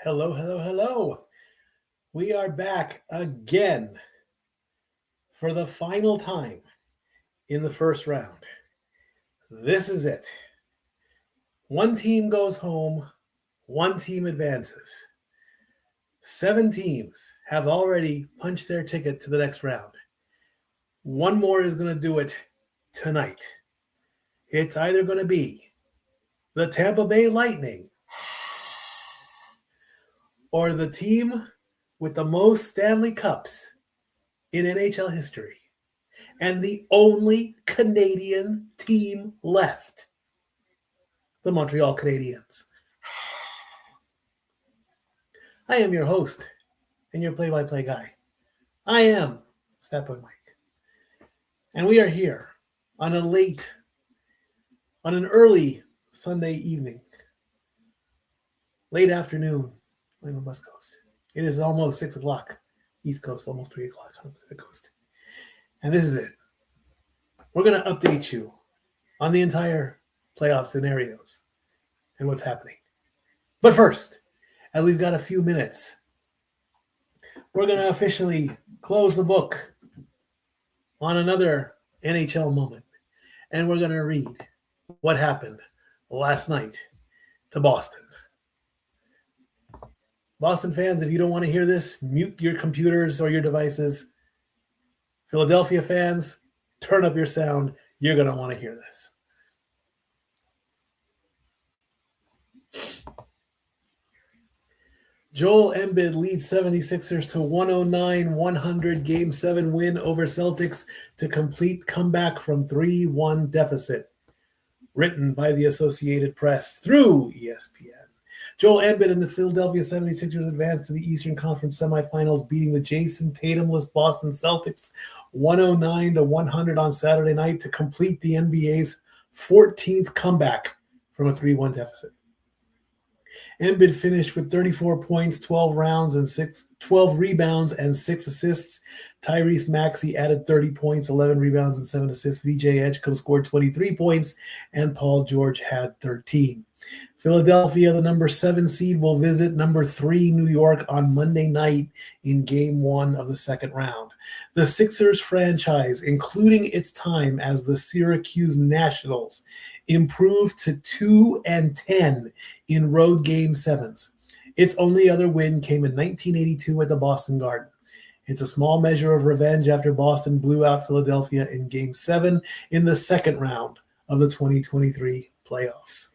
Hello, hello, hello. We are back again for the final time in the first round. This is it. One team goes home, one team advances. 7 teams have already punched their ticket to the next round. One more is going to do it tonight. It's either going to be the Tampa Bay Lightning or the team with the most Stanley Cups in NHL history, and the only Canadian team left, the Montreal Canadiens. I am your host and your play-by-play guy. I am Statboy Mike. And we are here on an early Sunday evening, late afternoon on the West Coast. It is almost 6 o'clock, East Coast, almost 3 o'clock on the Pacific Coast. And this is it. We're going to update you on the entire playoff scenarios and what's happening. But first, as we've got a few minutes, we're going to officially close the book on another NHL moment. And we're going to read what happened last night to Boston. Boston fans, if you don't want to hear this, mute your computers or your devices. Philadelphia fans, turn up your sound. You're going to want to hear this. Joel Embiid leads 76ers to 109-100 Game 7 win over Celtics to complete comeback from 3-1 deficit. Written by the Associated Press through ESPN. Joel Embiid and the Philadelphia 76ers advanced to the Eastern Conference semifinals, beating the Jason Tatumless Boston Celtics 109-100 on Saturday night to complete the NBA's 14th comeback from a 3-1 deficit. Embiid finished with 34 points, 12 rebounds, and 6 assists. Tyrese Maxey added 30 points, 11 rebounds, and 7 assists. VJ Edgecombe scored 23 points, and Paul George had 13. Philadelphia, the number 7 seed, will visit number 3 New York on Monday night in Game 1 of the second round. The Sixers franchise, including its time as the Syracuse Nationals, improved to 2-10 in road Game 7s. Its only other win came in 1982 at the Boston Garden. It's a small measure of revenge after Boston blew out Philadelphia in Game 7 in the second round of the 2023 playoffs.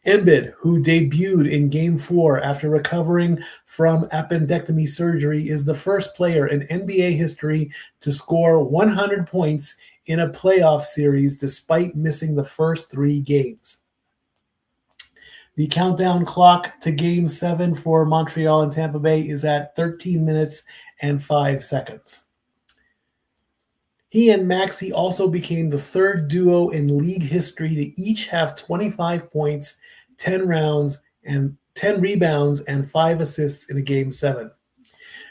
Embiid, who debuted in Game 4 after recovering from appendectomy surgery, is the first player in NBA history to score 100 points in a playoff series despite missing the first 3 games. The countdown clock to Game 7 for Montreal and Tampa Bay is at 13 minutes and 5 seconds. He and Maxey also became the third duo in league history to each have 25 points, 10 rebounds, and 5 assists in a Game 7.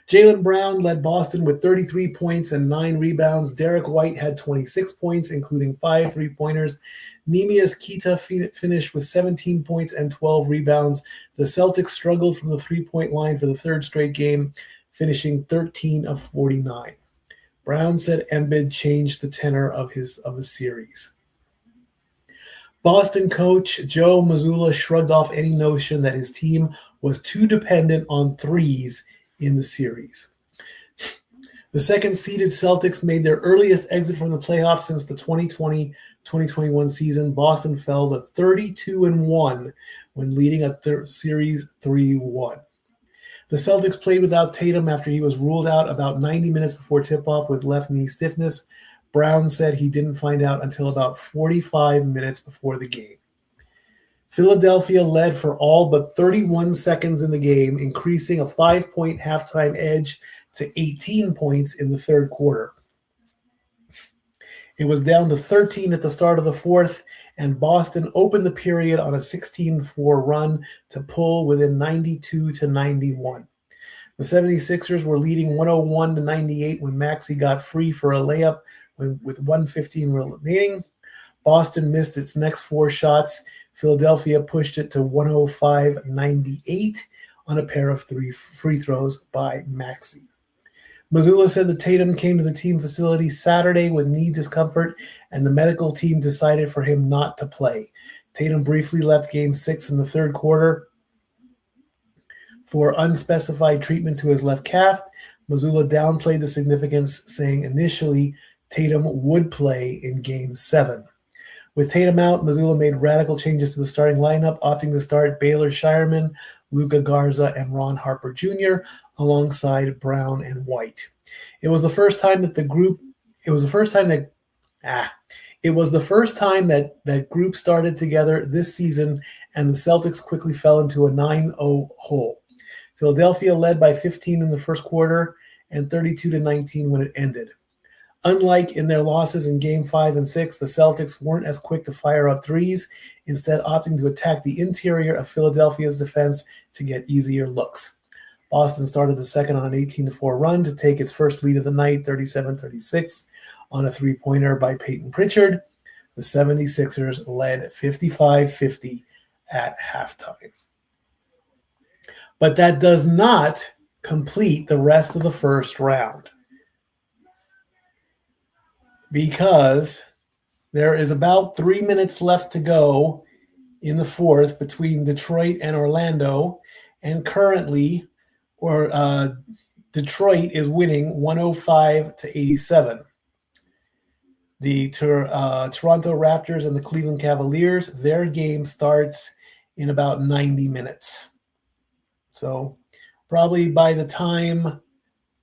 Jaylen Brown led Boston with 33 points and 9 rebounds. Derek White had 26 points, including 5 3-pointers. Neemias Queta finished with 17 points and 12 rebounds. The Celtics struggled from the three-point line for the third straight game, finishing 13 of 49. Brown said Embiid changed the tenor of the series. Boston coach Joe Mazzulla shrugged off any notion that his team was too dependent on threes in the series. The second-seeded Celtics made their earliest exit from the playoffs since the 2020-2021 season. Boston fell to 32-1 when leading a series 3-1. The Celtics played without Tatum after he was ruled out about 90 minutes before tip-off with left knee stiffness. Brown said he didn't find out until about 45 minutes before the game. Philadelphia led for all but 31 seconds in the game, increasing a 5-point halftime edge to 18 points in the third quarter. It was down to 13 at the start of the fourth, and Boston opened the period on a 16-4 run to pull within 92-91. The 76ers were leading 101-98 when Maxey got free for a layup with 1:15 remaining. Boston missed its next 4 shots. Philadelphia pushed it to 105-98 on a pair of 3 free throws by Maxey. Mazzulla said that Tatum came to the team facility Saturday with knee discomfort, and the medical team decided for him not to play. Tatum briefly left Game 6 in the third quarter for unspecified treatment to his left calf. Mazzulla downplayed the significance, saying initially Tatum would play in Game 7. With Tatum out, Mazzulla made radical changes to the starting lineup, opting to start Baylor Shireman, Luka Garza, and Ron Harper Jr. alongside Brown and White. It was the first time that that group started together this season, and the Celtics quickly fell into a 9-0 hole. Philadelphia led by 15 in the first quarter and 32-19 when it ended. Unlike in their losses in Game 5 and 6, the Celtics weren't as quick to fire up threes, instead opting to attack the interior of Philadelphia's defense to get easier looks. Boston started the second on an 18-4 run to take its first lead of the night, 37-36, on a three-pointer by Peyton Pritchard. The 76ers led 55-50 at halftime. But that does not complete the rest of the first round, because there is about 3 minutes left to go in the fourth between Detroit and Orlando, and currently Detroit is winning 105-87. The Toronto Raptors and the Cleveland Cavaliers, their game starts in about 90 minutes. So probably by the time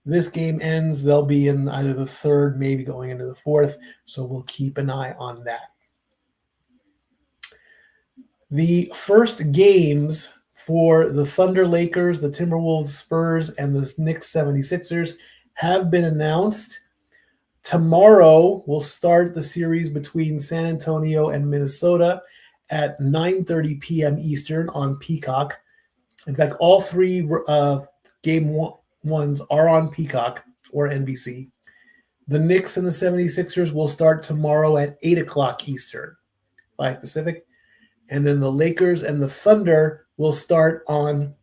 this game ends, they'll be in either the third, maybe going into the fourth. So we'll keep an eye on that. The first games for the Thunder Lakers, the Timberwolves Spurs, and the Knicks 76ers have been announced. Tomorrow we'll start the series between San Antonio and Minnesota at 9:30 p.m. Eastern on Peacock. In fact, all three game ones are on Peacock or NBC. The Knicks and the 76ers will start tomorrow at 8 o'clock Eastern, 5 Pacific. And then the Lakers and the Thunder will start on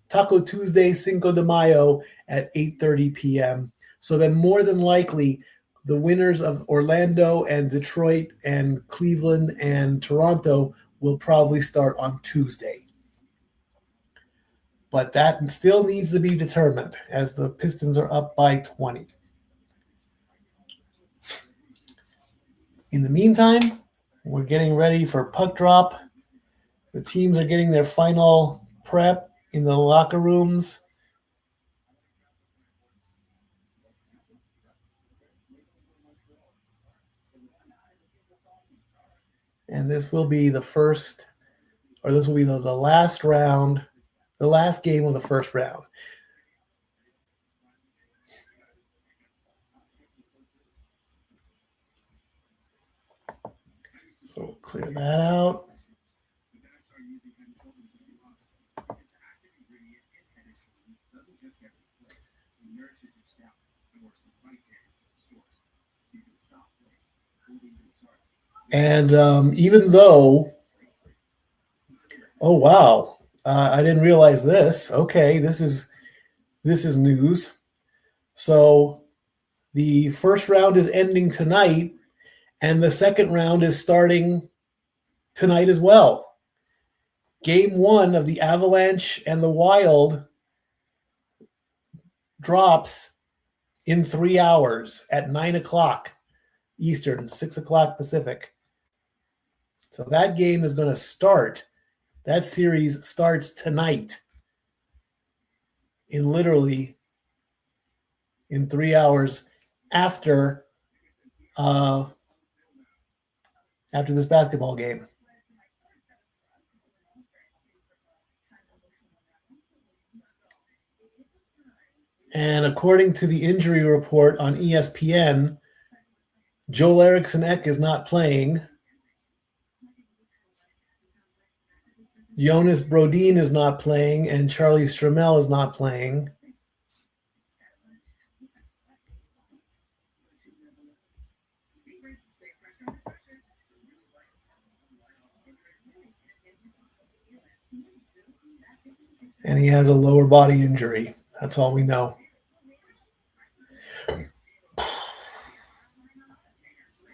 Taco Tuesday, Cinco de Mayo at 8:30 p.m. So then more than likely, the winners of Orlando and Detroit and Cleveland and Toronto will probably start on Tuesday. But that still needs to be determined, as the Pistons are up by 20. In the meantime, we're getting ready for puck drop. The teams are getting their final prep in the locker rooms. And this will be the first, or this will be the last round, the last game of the first round. So we'll clear that out. And even though, oh wow, I didn't realize this. Okay, this is news. So the first round is ending tonight, and the second round is starting tonight as well. Game 1 of the Avalanche and the Wild drops in 3 hours at 9 o'clock Eastern, 6 o'clock Pacific. So that game is going to start. That series starts tonight in 3 hours after this basketball game. And according to the injury report on ESPN, Joel Eriksson-Ek is not playing. Jonas Brodin is not playing, and Charlie Stramel is not playing. And he has a lower body injury. That's all we know.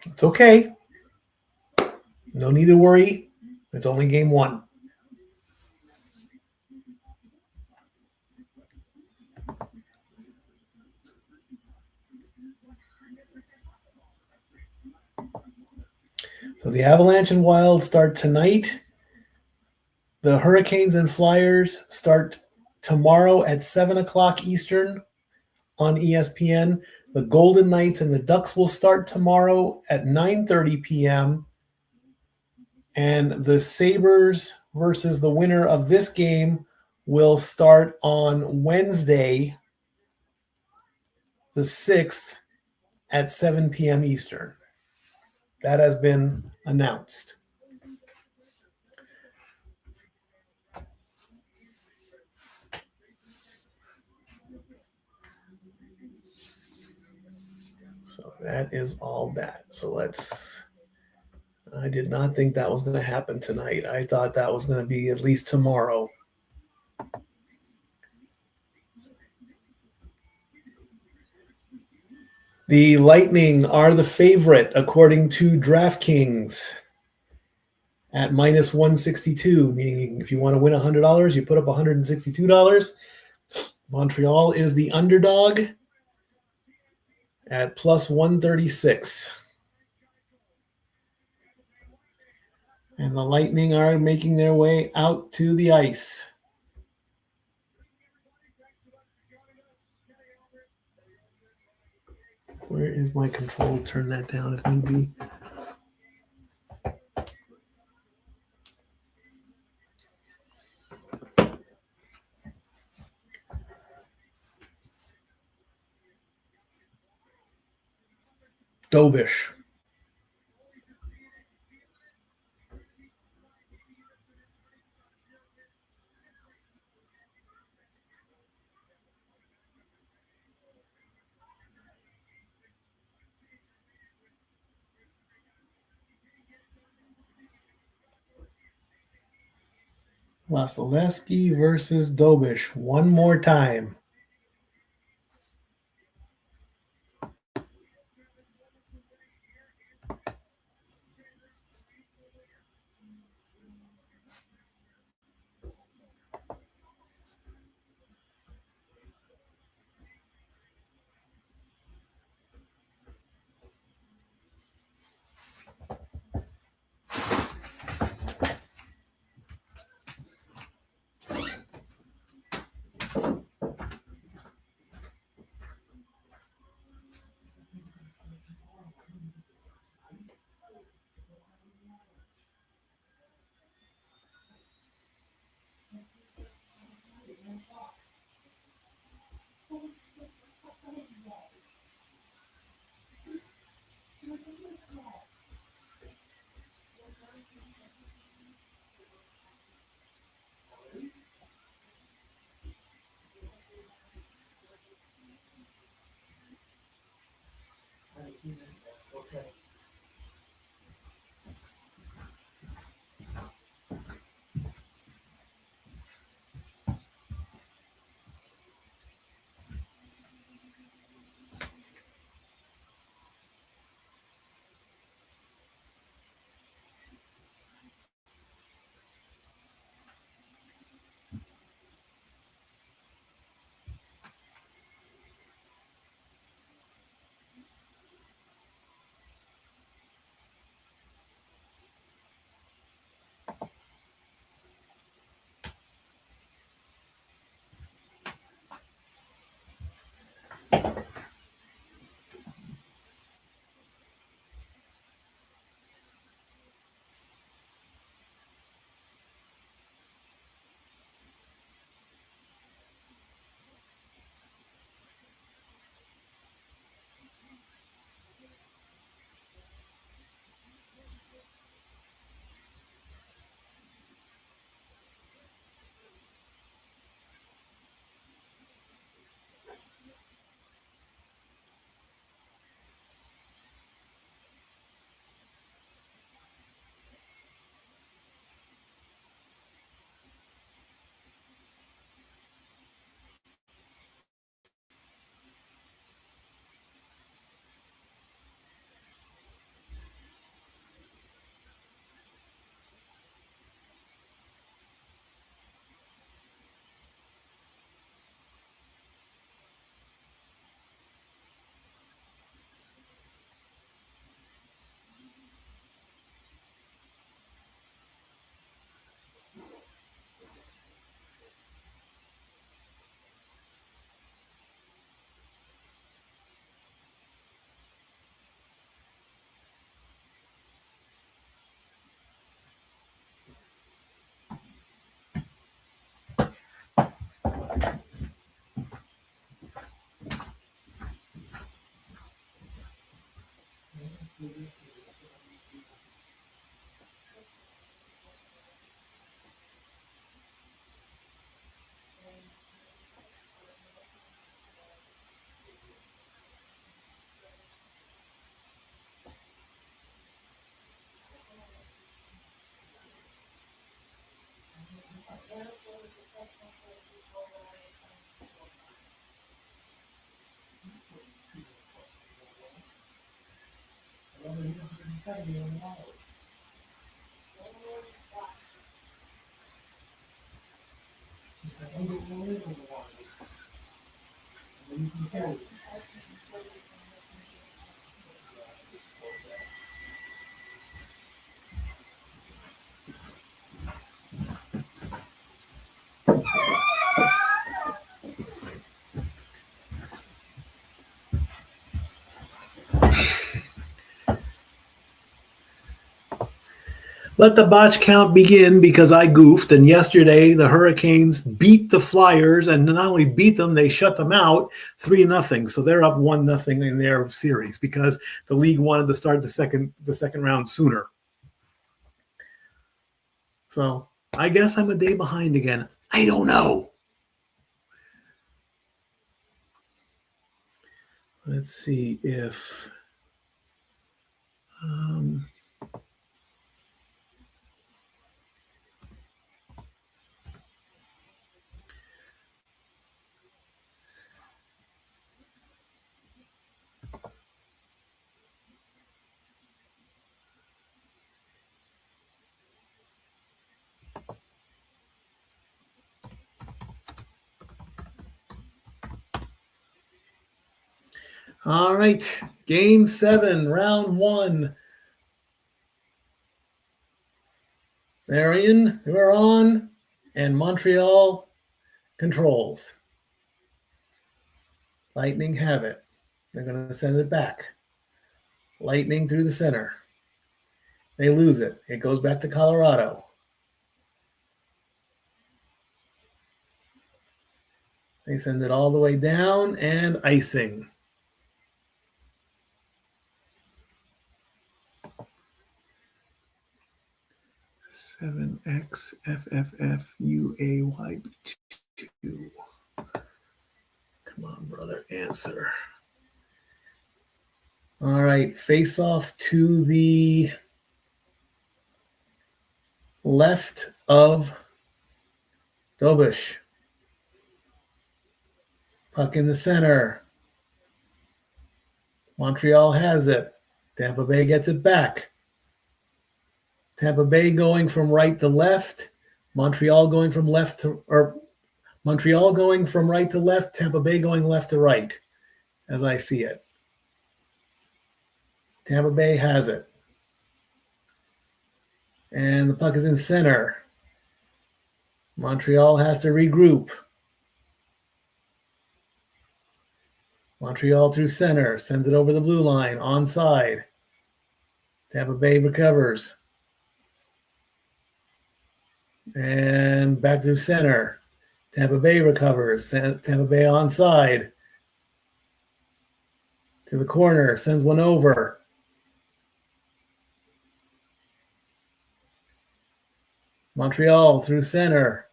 It's okay. No need to worry. It's only game one. So the Avalanche and Wild start tonight. The Hurricanes and Flyers start tomorrow at 7 o'clock Eastern on ESPN. The Golden Knights and the Ducks will start tomorrow at 9:30 p.m. And the Sabres versus the winner of this game will start on Wednesday, the 6th, at 7 p.m. Eastern. That has been announced. So that is all that. So I did not think that was going to happen tonight. I thought that was going to be at least tomorrow. The Lightning are the favorite according to DraftKings at minus 162, meaning if you want to win $100, you put up $162. Montreal is the underdog at plus 136. And the Lightning are making their way out to the ice. Where is my control? Turn that down if need be. Dobish. Vasilevsky versus Dobish. One more time. Let the botch count begin because I goofed. And yesterday, the Hurricanes beat the Flyers, and not only beat them, they shut them out 3-0. So they're up 1-0 in their series because the league wanted to start the second round sooner. So I guess I'm a day behind again. I don't know. Let's see if. All right, Game 7, Round 1. They're on, and Montreal controls. Lightning have it. They're going to send it back. Lightning through the center. They lose it. It goes back to Colorado. They send it all the way down, and icing. XFFUAYB2. Come on, brother, answer. All right, face off to the left of Dobish. Puck in the center. Montreal has it. Tampa Bay gets it back. Tampa Bay going from right to left. Montreal going from right to left. Tampa Bay going left to right, as I see it. Tampa Bay has it. And the puck is in center. Montreal has to regroup. Montreal through center, sends it over the blue line, onside. Tampa Bay recovers. And back to center. Tampa Bay recovers. Tampa Bay onside. To the corner, sends one over. Montreal through center.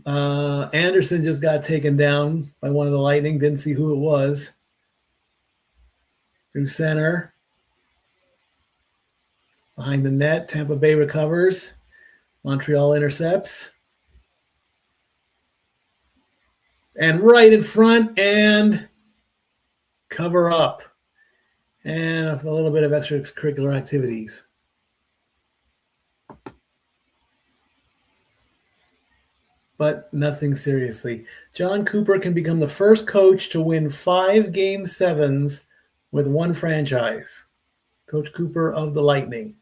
Anderson just got taken down by one of the Lightning. Didn't see who it was. Through center. Behind the net, Tampa Bay recovers. Montreal intercepts. And right in front, and cover up. And a little bit of extracurricular activities. But nothing seriously. John Cooper can become the first coach to win 5 Game 7s with one franchise. Coach Cooper of the Lightning.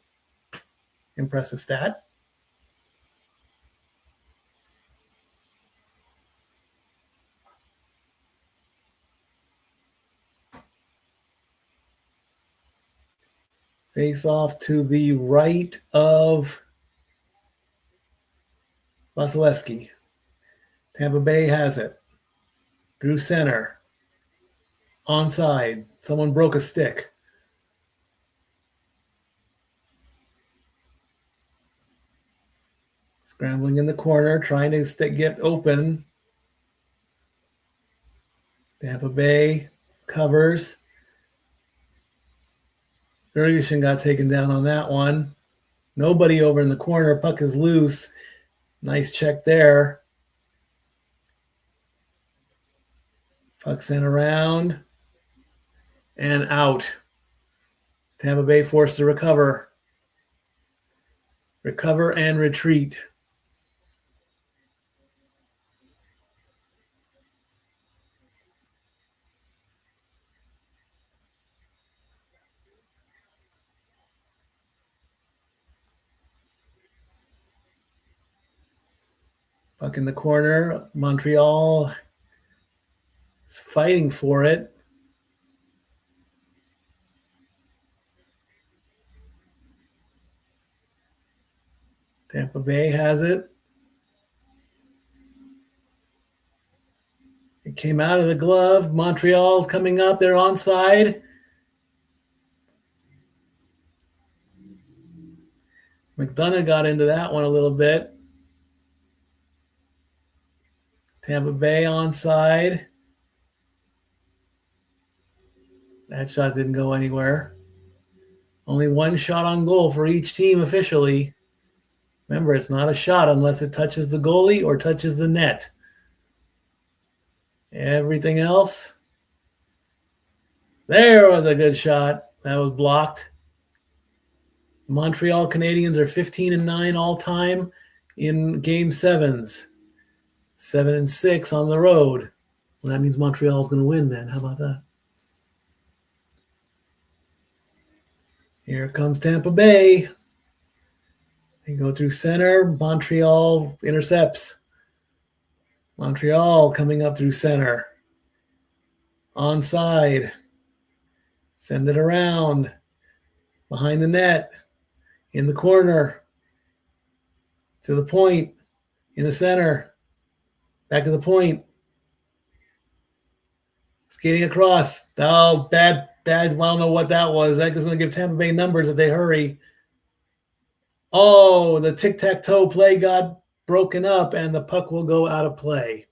Impressive stat. Face off to the right of Vasilevsky. Tampa Bay has it. Drew center. Onside. Someone broke a stick. Scrambling in the corner, trying to get open. Tampa Bay covers. Ferguson got taken down on that one. Nobody over in the corner. Puck is loose. Nice check there. Puck sent around and out. Tampa Bay forced to recover. Recover and retreat. Puck in the corner. Montreal is fighting for it. Tampa Bay has it. It came out of the glove. Montreal's coming up. They're onside. McDonough got into that one a little bit. Tampa Bay onside. That shot didn't go anywhere. Only one shot on goal for each team officially. Remember, it's not a shot unless it touches the goalie or touches the net. Everything else. There was a good shot. That was blocked. The Montreal Canadiens are 15-9 all time in game sevens. 7-6 on the road. Well, that means Montreal's going to win then. How about that? Here comes Tampa Bay. They go through center. Montreal intercepts. Montreal coming up through center. Onside. Send it around. Behind the net. In the corner. To the point. In the center. Back to the point. Skating across. Oh, bad. I don't know what that was. That is going to give Tampa Bay numbers if they hurry. Oh, the tic-tac-toe play got broken up, and the puck will go out of play.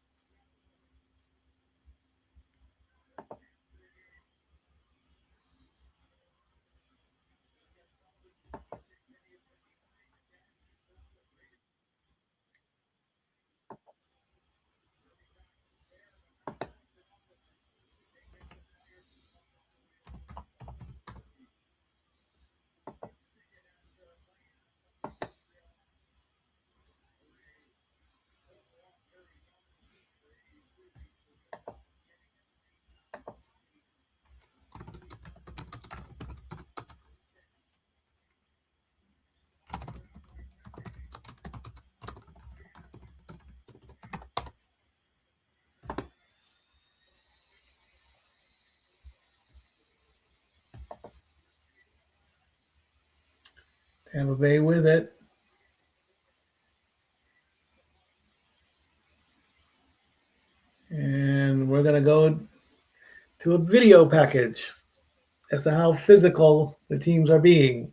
Tampa Bay with it. And we're going to go to a video package as to how physical the teams are being.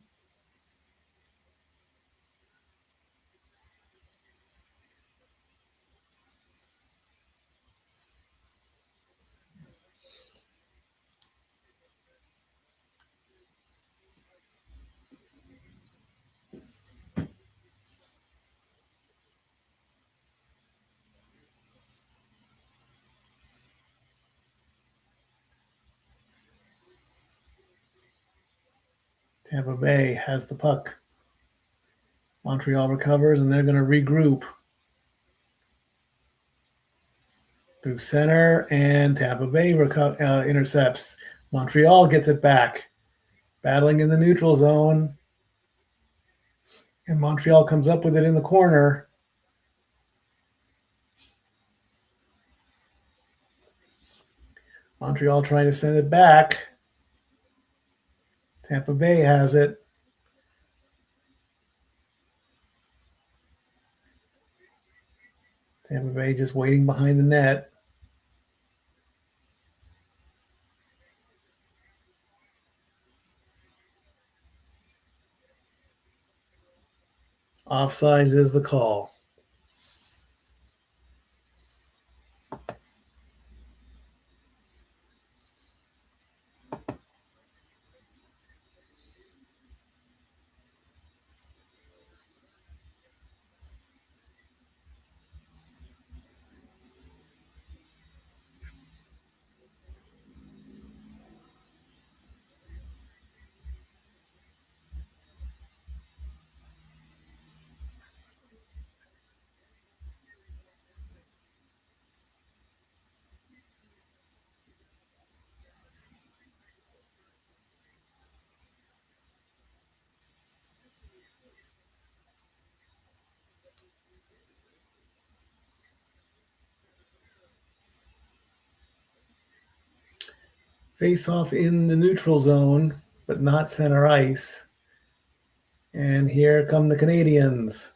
Tampa Bay has the puck. Montreal recovers, and they're going to regroup. Through center, and Tampa Bay intercepts. Montreal gets it back. Battling in the neutral zone. And Montreal comes up with it in the corner. Montreal trying to send it back. Tampa Bay has it. Tampa Bay just waiting behind the net. Offsides is the call. Face off in the neutral zone, but not center ice. And here come the Canadiens.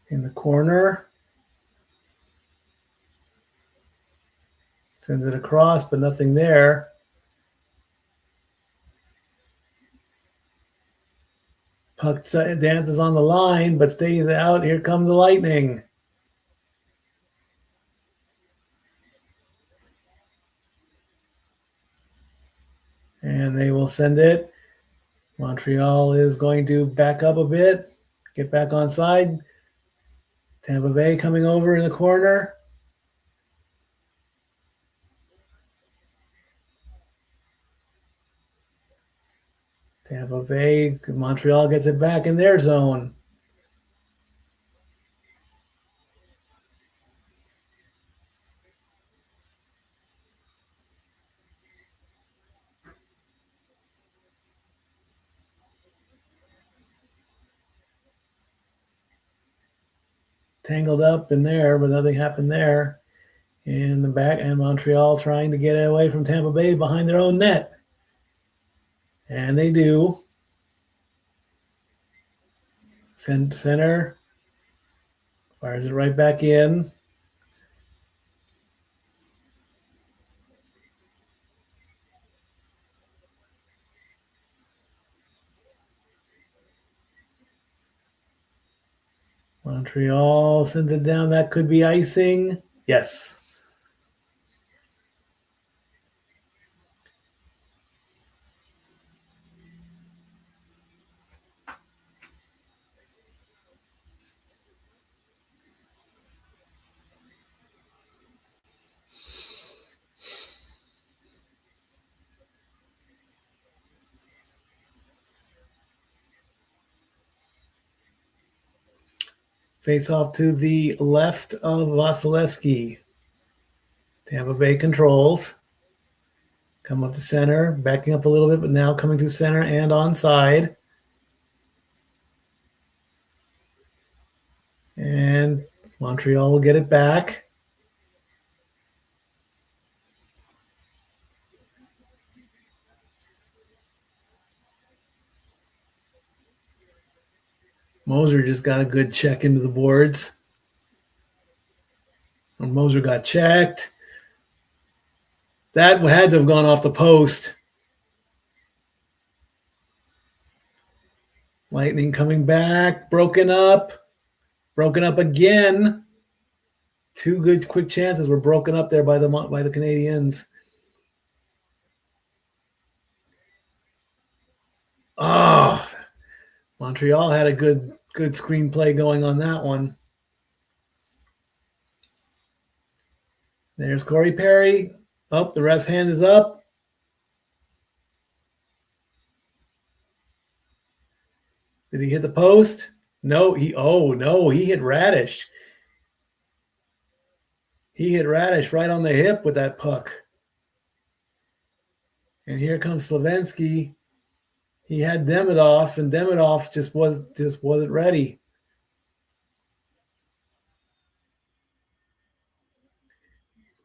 In the corner. Sends it across, but nothing there. Puck dances on the line, but stays out. Here come the Lightning. And they will send it. Montreal is going to back up a bit, get back on side. Tampa Bay coming over in the corner. Tampa Bay, Montreal gets it back in their zone. Tangled up in there, but nothing happened there. In the back, and Montreal trying to get away from Tampa Bay behind their own net. And they do. Send center. Fires it right back in. Montreal sends it down. That could be icing. Yes. Face off to the left of Vasilevsky. Tampa Bay controls. Come up to center, backing up a little bit, but now coming to center and onside. And Montreal will get it back. Moser just got a good check into the boards. And Moser got checked. That had to have gone off the post. Lightning coming back, broken up again. Two good quick chances were broken up there by the Canadiens. Oh, Montreal had a good screenplay going on that one. There's Corey Perry. Oh, the ref's hand is up. Did he hit the post? No, he hit Radish. He hit Radish right on the hip with that puck. And here comes Slavinsky. He had Demidov, and Demidov just wasn't ready.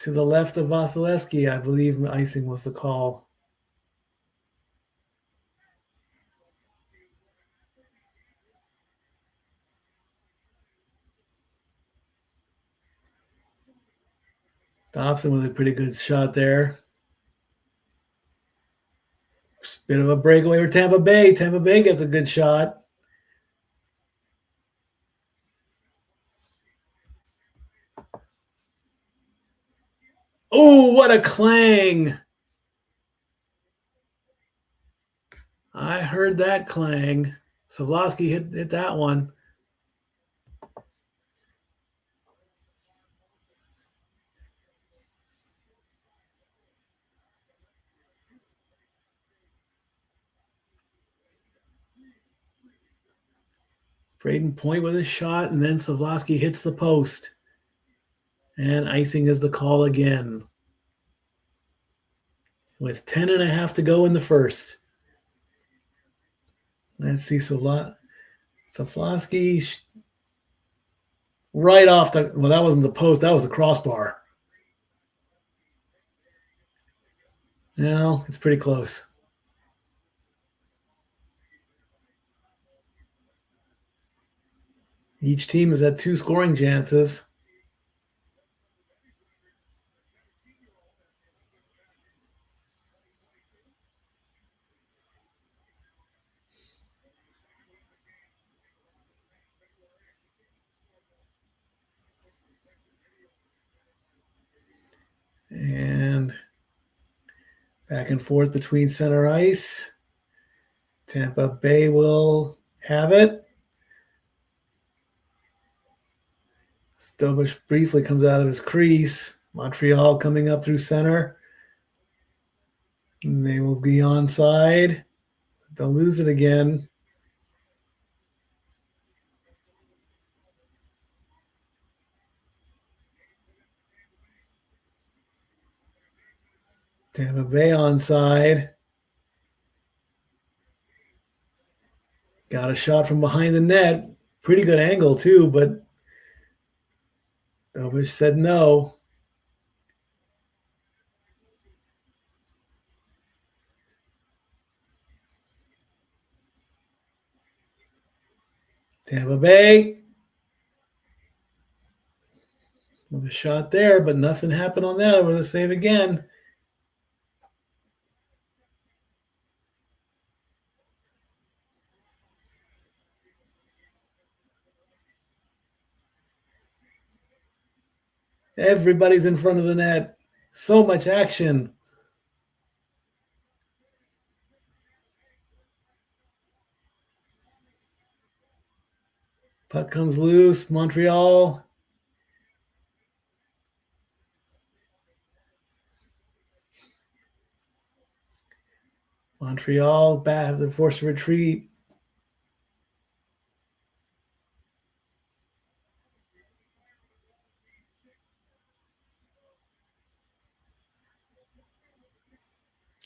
To the left of Vasilevsky, I believe icing was the call. Dobson with a pretty good shot there. Bit of a breakaway for Tampa Bay. Tampa Bay gets a good shot. Oh, what a clang. I heard that clang. Savlovsky hit that one. Braden Point with a shot, and then Savlovsky hits the post. And icing is the call again. With 10.5 to go in the first. Let's see, Savlovsky Right off the, well, that wasn't the post, that was the crossbar. No, it's pretty close. Each team has had 2 scoring chances. And back and forth between center ice. Tampa Bay will have it. Stovish briefly comes out of his crease. Montreal coming up through center. And they will be onside. They'll lose it again. Tampa Bay onside. Got a shot from behind the net. Pretty good angle, too, but Stovish said no. Tampa Bay with a shot there, but nothing happened on that. With a save again. Everybody's in front of the net. So much action. Puck comes loose. Montreal. Montreal has to force a retreat.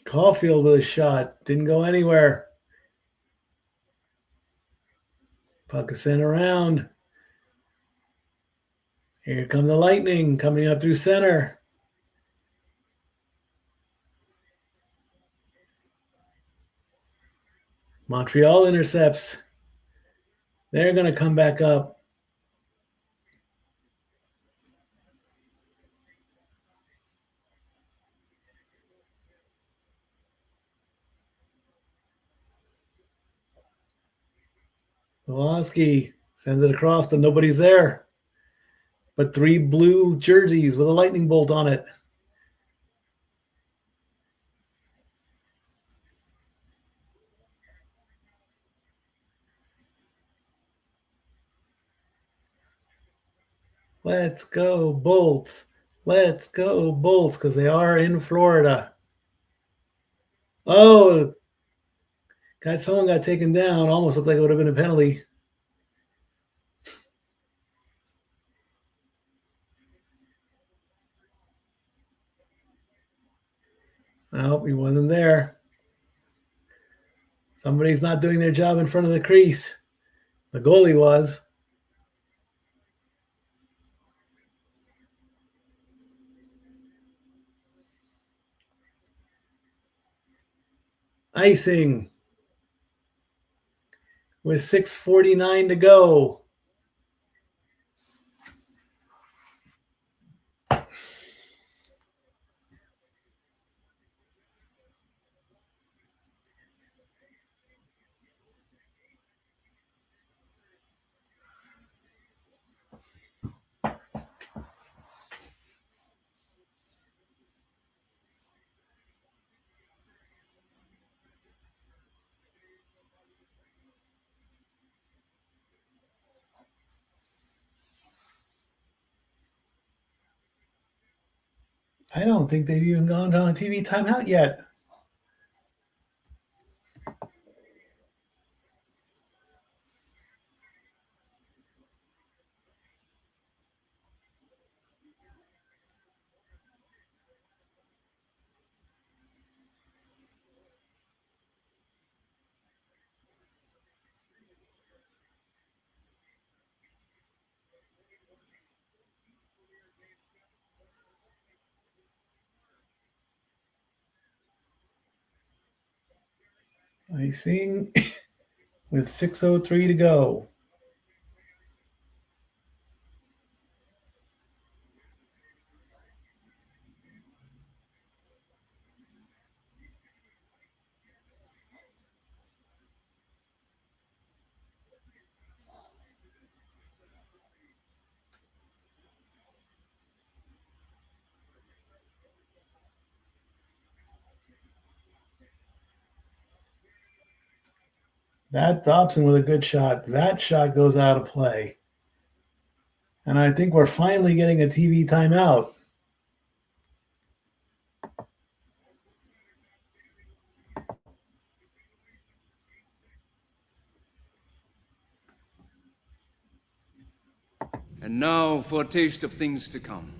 Caulfield with a shot. Didn't go anywhere. Puck is sent around. Here come the Lightning coming up through center. Montreal intercepts. They're going to come back up. Zawalski sends it across, but nobody's there. But 3 blue jerseys with a lightning bolt on it. Let's go, Bolts. Let's go, Bolts, because they are in Florida. Oh, someone got taken down. Almost looked like it would have been a penalty. Nope, he wasn't there. Somebody's not doing their job in front of the crease. The goalie was. Icing with 6:49 to go. I don't think they've even gone on a TV timeout yet. Icing with 6:03 to go. That Dobson with a good shot. That shot goes out of play. And I think we're finally getting a TV timeout. And now for a taste of things to come.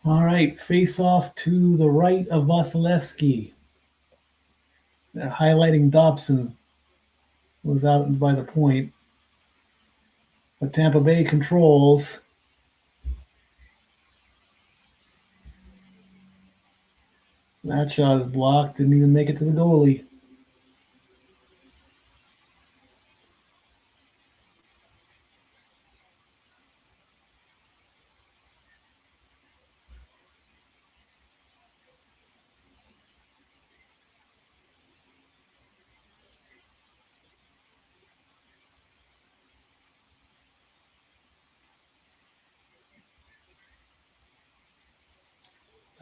All right, face off to the right of Vasilevsky. Highlighting Dobson was out by the point. But Tampa Bay controls. That shot is blocked. Didn't even make it to the goalie.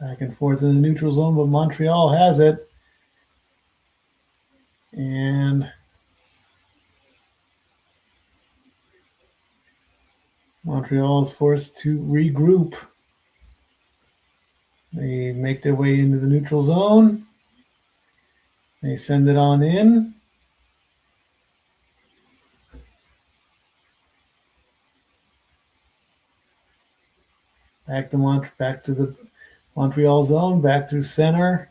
Back and forth in the neutral zone, but Montreal has it. And Montreal is forced to regroup. They make their way into the neutral zone. They send it on in. Back to the Montreal zone, back through center.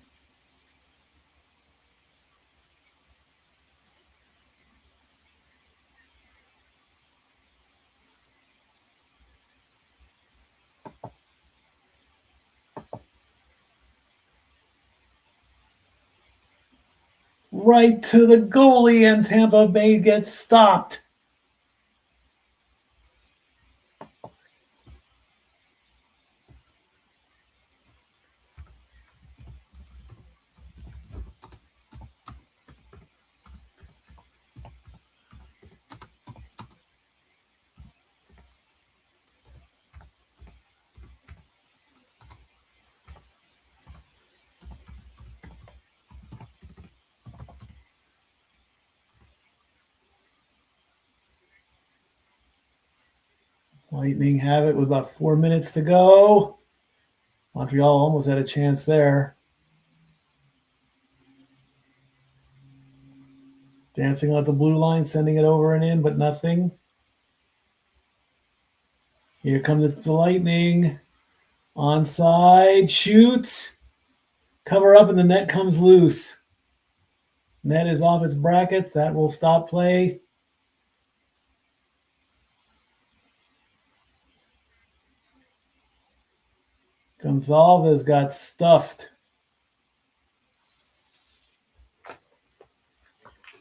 Right to the goalie, and Tampa Bay gets stopped. Lightning have it with about 4 minutes to go. Montreal almost had a chance there. Dancing at the blue line, sending it over and in, but nothing. Here comes the Lightning. Onside, shoots. Cover up, and the net comes loose. Net is off its brackets. That will stop play. Gonzalez got stuffed.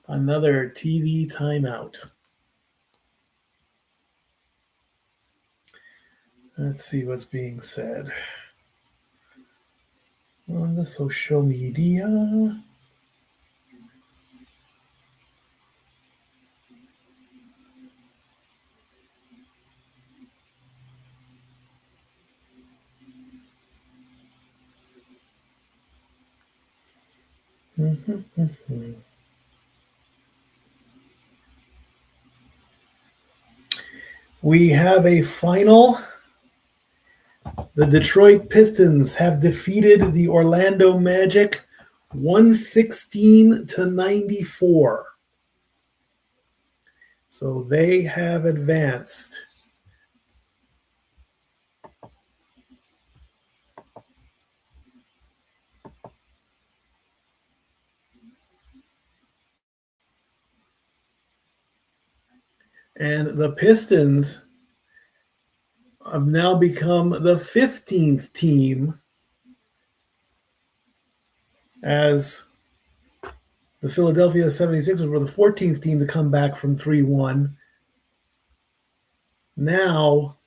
Another TV timeout. Let's see what's being said on the social media. We have a final. The Detroit Pistons have defeated the Orlando Magic 116-94. So they have advanced. And the Pistons have now become the 15th team, as the Philadelphia 76ers were the 14th team to come back from 3-1. Now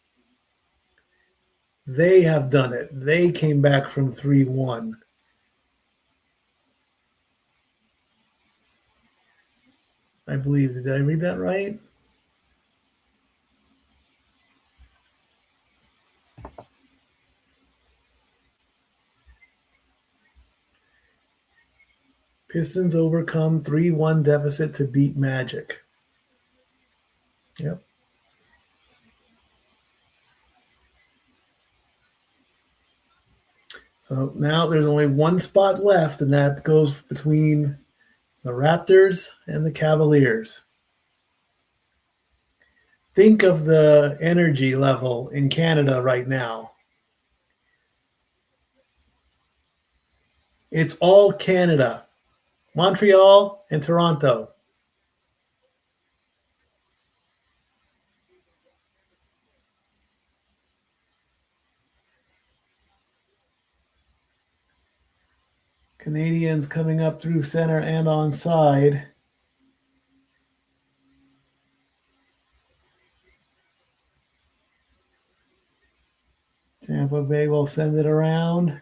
they have done it. They came back from 3-1. I believe. Did I read that right? Pistons overcome 3-1 deficit to beat Magic. Yep. So now there's only one spot left, and that goes between the Raptors and the Cavaliers. Think of the energy level in Canada right now. It's all Canada, Montreal and Toronto. Canadiens coming up through center and on side. Tampa Bay will send it around.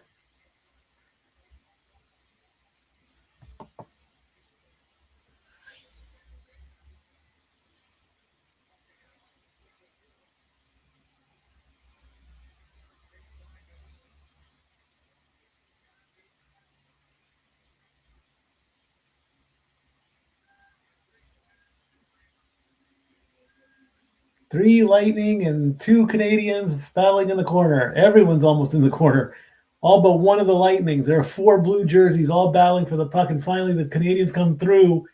Three Lightning and two Canadiens battling in the corner. Everyone's almost in the corner. All but one of the Lightnings. There are four blue jerseys all battling for the puck, and finally the Canadiens come through.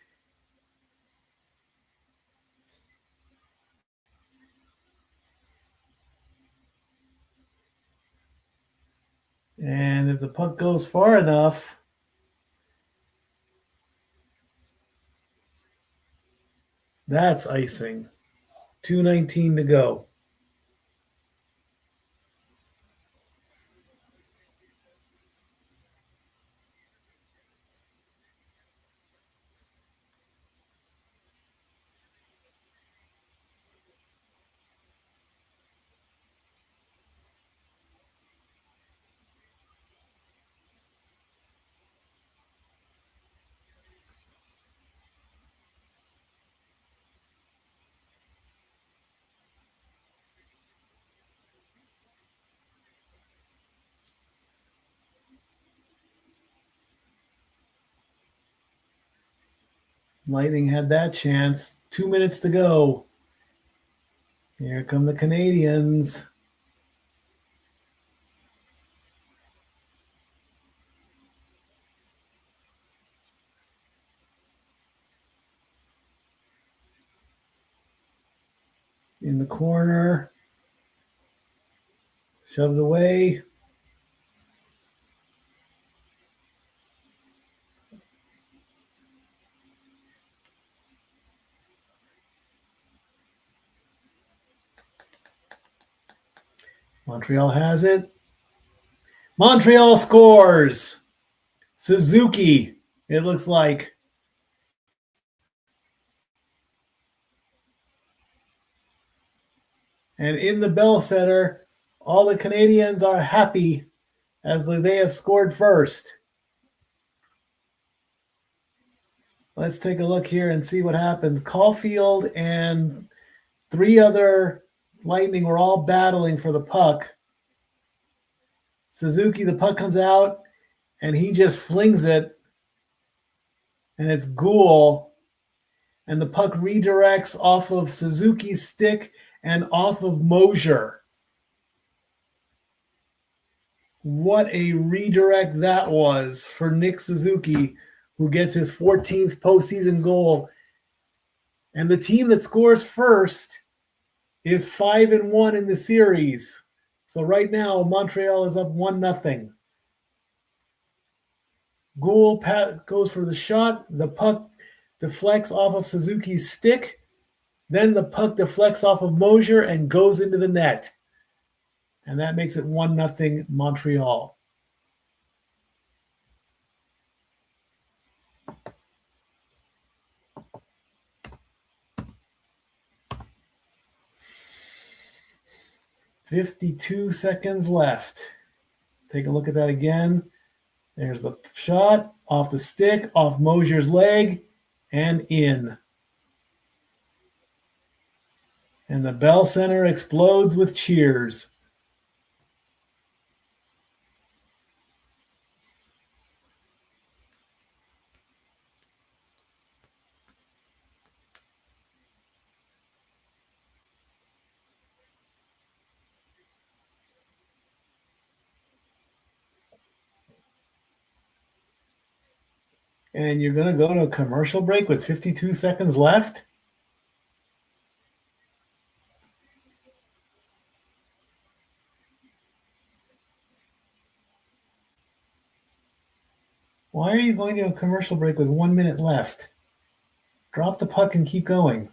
And if the puck goes far enough, that's icing. 2:19 to go. Lightning had that chance. 2 minutes to go. Here come the Canadiens. In the corner. Shoved away. Montreal has it. Montreal scores. Suzuki, it looks like. And in the Bell Center, all the Canadiens are happy as they have scored first. Let's take a look here and see what happens. Caulfield and 3 other Lightning were all battling for the puck. Suzuki, the puck comes out, and he just flings it, and it's Gould, and the puck redirects off of Suzuki's stick and off of Mosier. What a redirect that was for Nick Suzuki, who gets his 14th postseason goal. And the team that scores first is 5-1 in the series. So right now, Montreal is up 1-0. Gould goes for the shot. The puck deflects off of Suzuki's stick. Then the puck deflects off of Mosier and goes into the net. And that makes it 1-0 Montreal. "52 seconds left." Take a look at that again. There's the shot off the stick, off Mosier's leg, and in. And the Bell Center explodes with cheers. And you're going to go to a commercial break with 52 seconds left? Why are you going to a commercial break with 1 minute left? Drop the puck and keep going.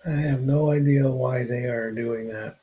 I have no idea why they are doing that.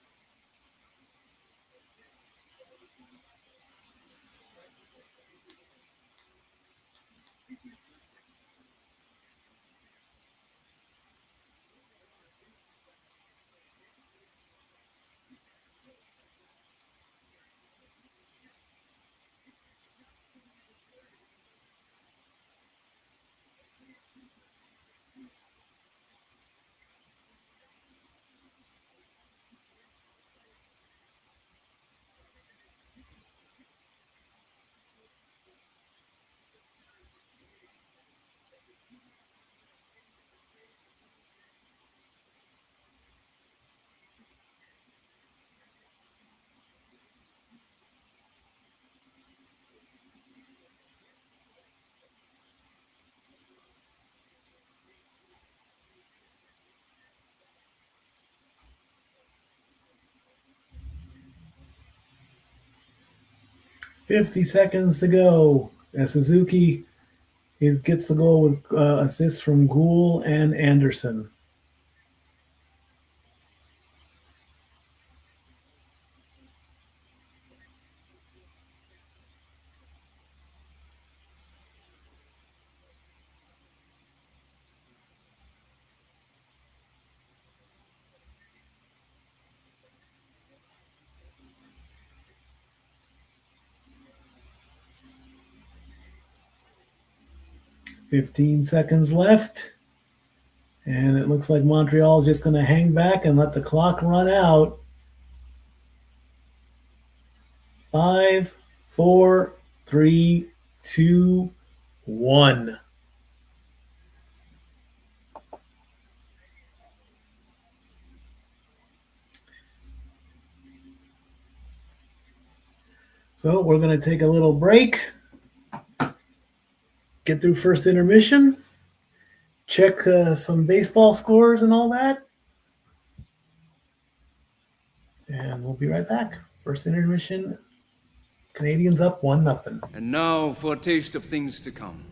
50 seconds to go. As Suzuki gets the goal with assists from Gould and Anderson. "15 seconds left. And it looks like Montreal is just going to hang back and let the clock run out. 5, 4, 3, 2, 1. So we're going to take a little break, get through first intermission, check some baseball scores and all that. And we'll be right back. First intermission, Canadiens up 1-0. And now for a taste of things to come.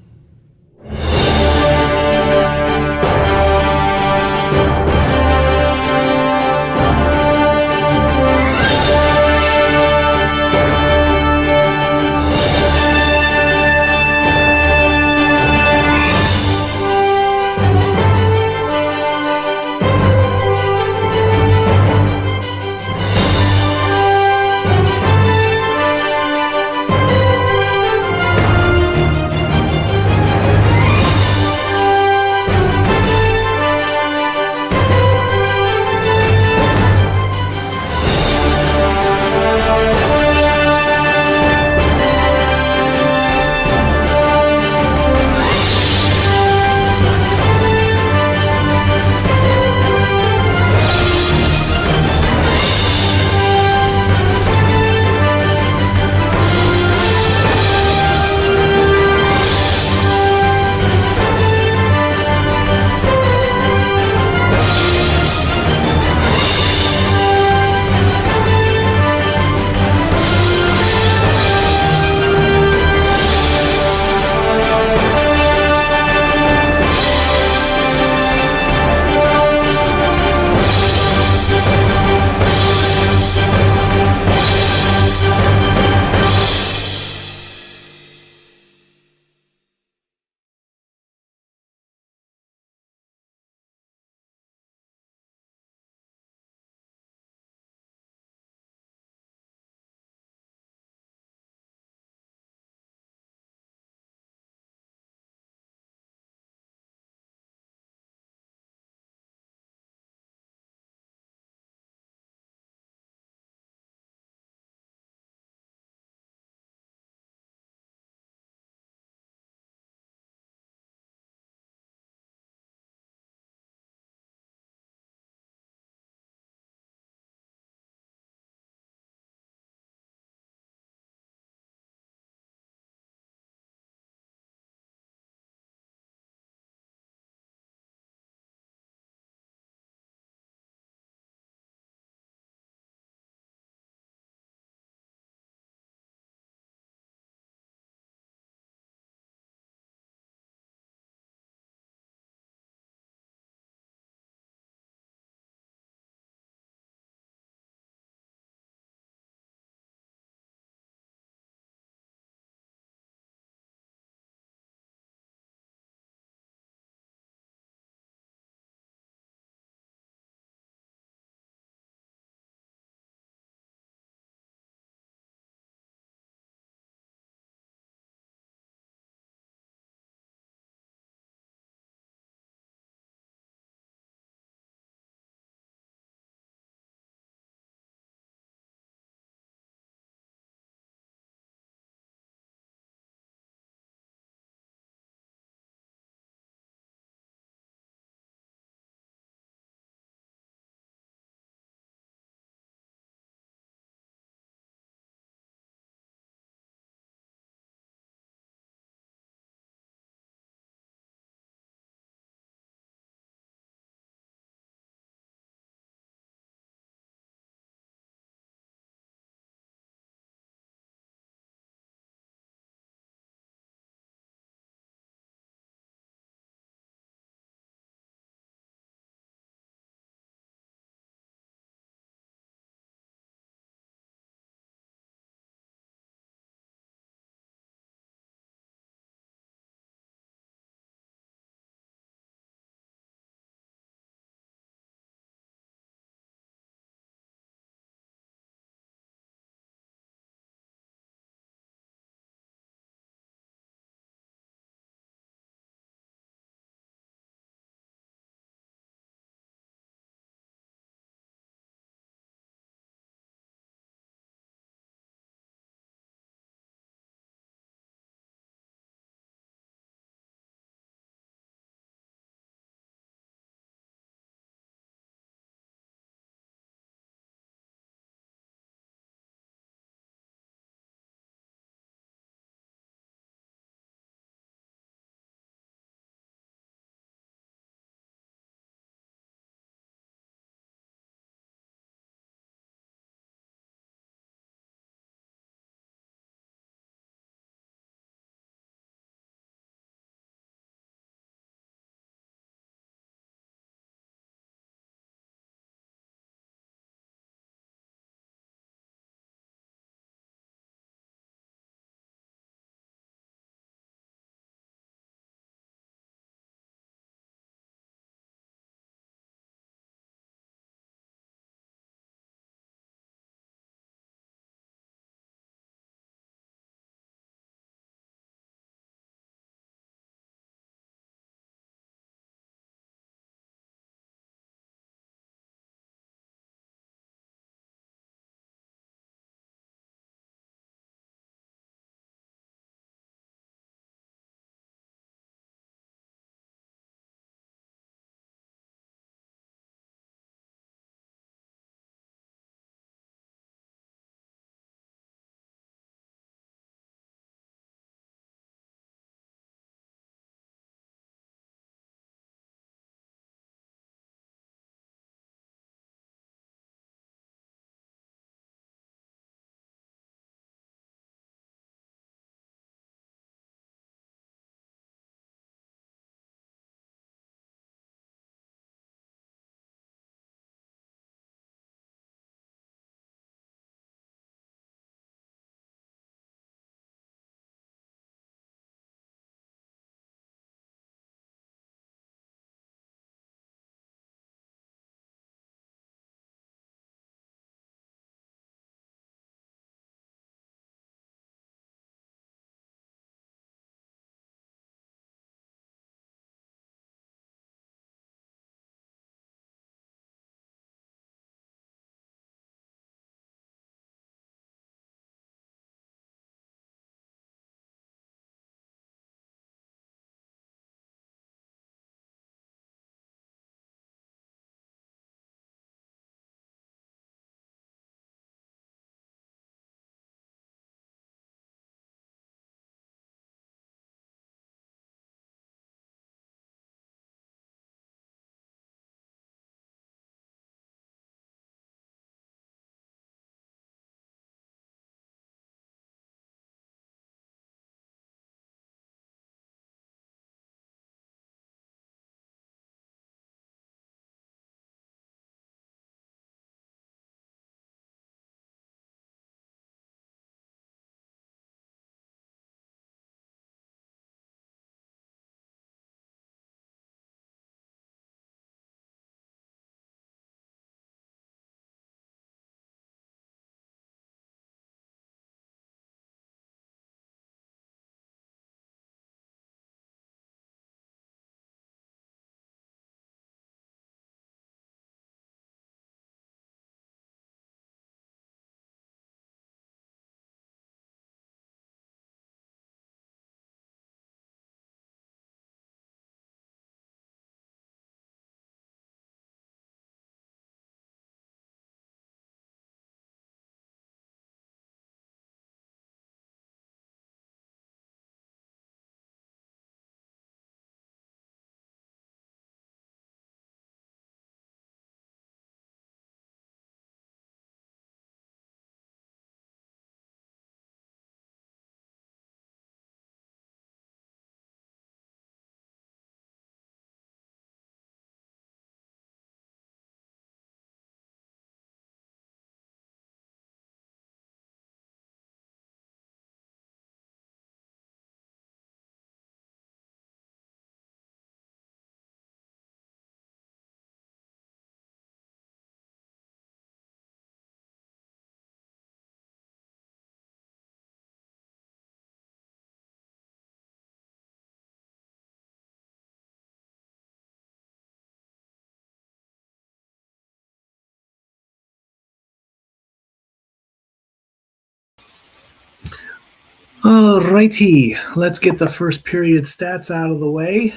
All righty, let's get the first period stats out of the way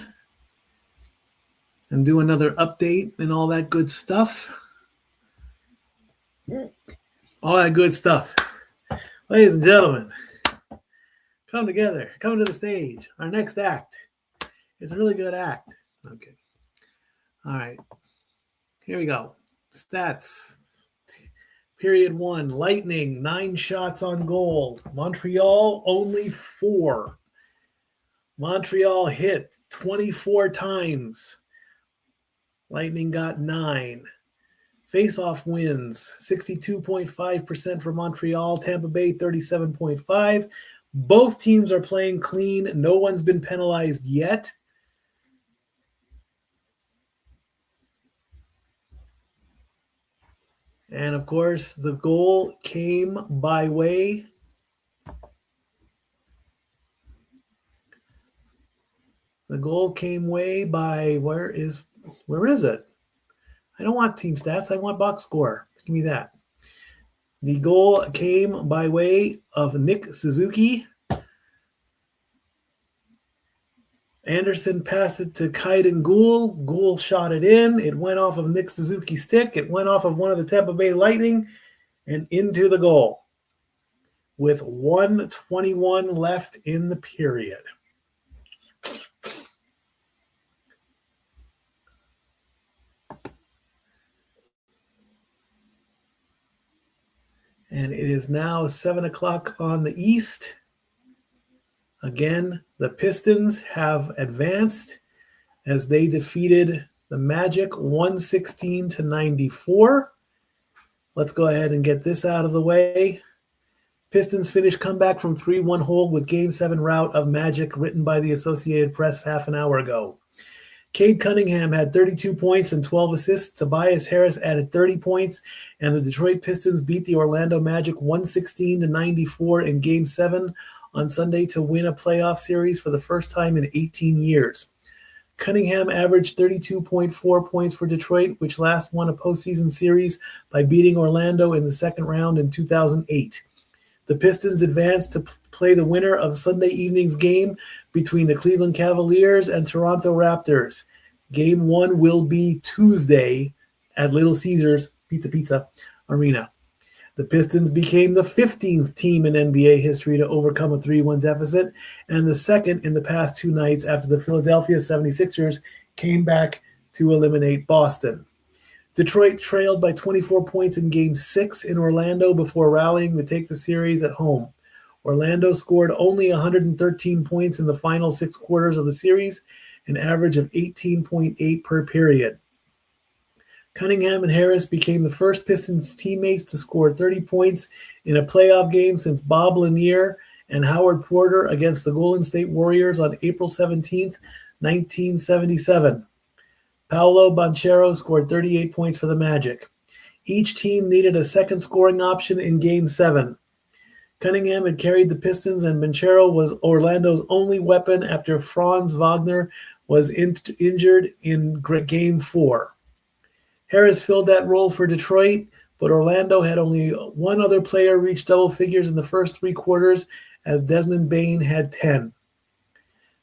and do another update and all that good stuff. All that good stuff. Ladies and gentlemen, come together, come to the stage. Our next act is a really good act. Okay. All right. Here we go. Stats. Period 1, Lightning, 9 shots on goal. Montreal, only 4. Montreal hit 24 times. Lightning got 9. Face-off wins, 62.5% for Montreal. Tampa Bay, 37.5%. Both teams are playing clean. No one's been penalized yet. And, of course, the goal came by way by where is it? I don't want team stats. I want box score. Give me that. The goal came by way of Nick Suzuki. Anderson passed it to Kaiden Gould. Gould shot it in. It went off of Nick Suzuki's stick. It went off of one of the Tampa Bay Lightning and into the goal with 1:21 left in the period. And it is now 7 o'clock on the East. Again, the Pistons have advanced as they defeated the Magic 116-94. Let's go ahead and get this out of the way. Pistons finished comeback from 3-1 hold with Game 7 rout of Magic, written by the Associated Press half an hour ago. Cade Cunningham had 32 points and 12 assists. Tobias Harris added 30 points, and the Detroit Pistons beat the Orlando Magic 116-94 in Game 7 on Sunday to win a playoff series for the first time in 18 years. Cunningham averaged 32.4 points for Detroit, which last won a postseason series by beating Orlando in the second round in 2008. The Pistons advanced to play the winner of Sunday evening's game between the Cleveland Cavaliers and Toronto Raptors. Game 1 will be Tuesday at Little Caesars Pizza Arena. The Pistons became the 15th team in NBA history to overcome a 3-1 deficit and the second in the past 2 nights after the Philadelphia 76ers came back to eliminate Boston. Detroit trailed by 24 points in Game 6 in Orlando before rallying to take the series at home. Orlando scored only 113 points in the final 6 quarters of the series, an average of 18.8 per period. Cunningham and Harris became the first Pistons teammates to score 30 points in a playoff game since Bob Lanier and Howard Porter against the Golden State Warriors on April 17, 1977. Paolo Banchero scored 38 points for the Magic. Each team needed a second scoring option in Game 7. Cunningham had carried the Pistons, and Banchero was Orlando's only weapon after Franz Wagner was injured in Game 4. Harris filled that role for Detroit, but Orlando had only one other player reach double figures in the first 3 quarters, as Desmond Bane had 10.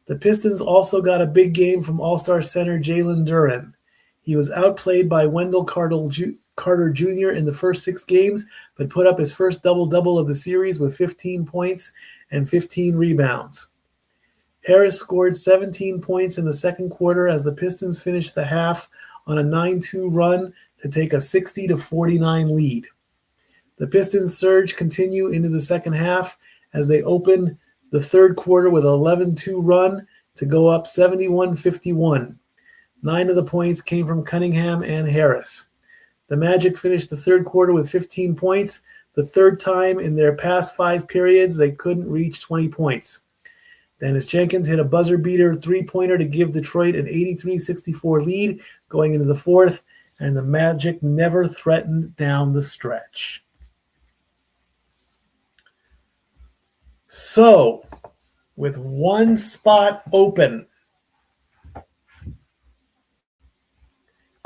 The Pistons also got a big game from All-Star center Jalen Duren. He was outplayed by Wendell Carter Jr. in the first 6 games, but put up his first double-double of the series with 15 points and 15 rebounds. Harris scored 17 points in the second quarter as the Pistons finished the half on a 9-2 run to take a 60-49 lead. The Pistons' surge continued into the second half as they opened the third quarter with an 11-2 run to go up 71-51. 9 of the points came from Cunningham and Harris. The Magic finished the third quarter with 15 points, the third time in their past 5 periods they couldn't reach 20 points. Dennis Jenkins hit a buzzer-beater 3-pointer to give Detroit an 83-64 lead going into the fourth, and the Magic never threatened down the stretch. So, with one spot open,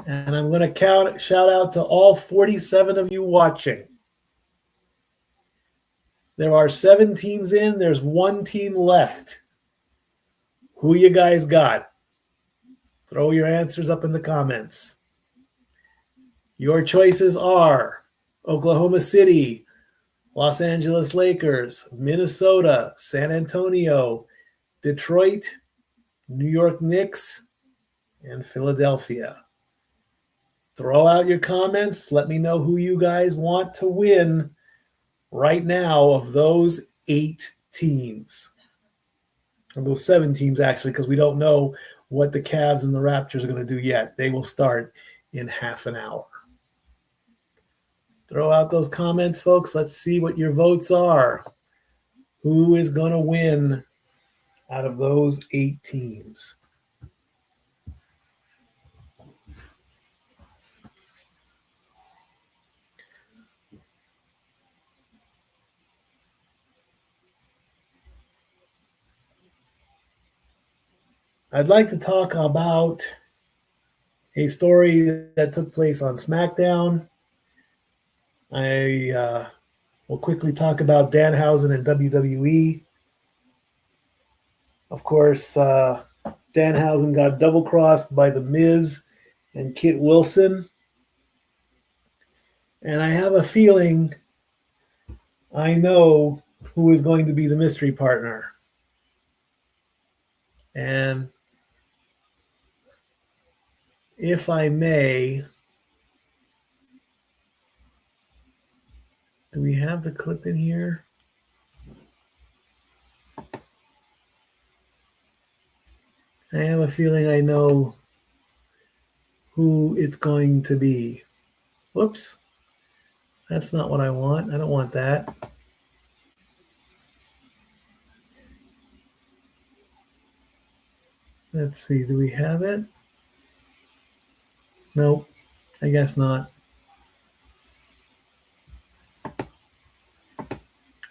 and I'm going to shout out to all 47 of you watching. There are 7 teams in. There's 1 team left. Who you guys got? Throw your answers up in the comments. Your choices are Oklahoma City, Los Angeles Lakers, Minnesota, San Antonio, Detroit, New York Knicks, and Philadelphia. Throw out your comments. Let me know who you guys want to win right now of those 8 teams. Or those 7 teams, actually, because we don't know what the Cavs and the Raptors are going to do yet. They will start in half an hour. Throw out those comments, folks. Let's see what your votes are. Who is going to win out of those 8 teams? I'd like to talk about a story that took place on SmackDown. I will quickly talk about Danhausen and WWE. Of course, Danhausen got double-crossed by The Miz and Kit Wilson. And I have a feeling I know who is going to be the mystery partner. And if I may, do we have the clip in here? I have a feeling I know who it's going to be. Whoops. That's not what I want. I don't want that. Let's see. Do we have it? Nope. I guess not.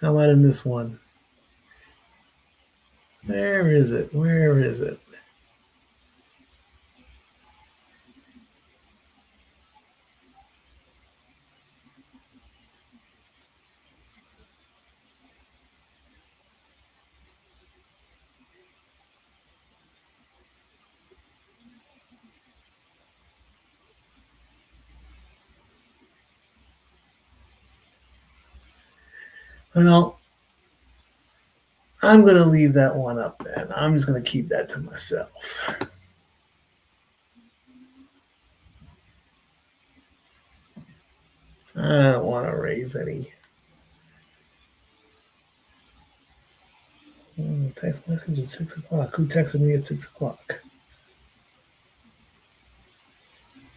How about in this one? Where is it? Where is it? Well, I'm going to leave that one up then. I'm just going to keep that to myself. I don't want to raise any. Text message at 6 o'clock. Who texted me at 6 o'clock?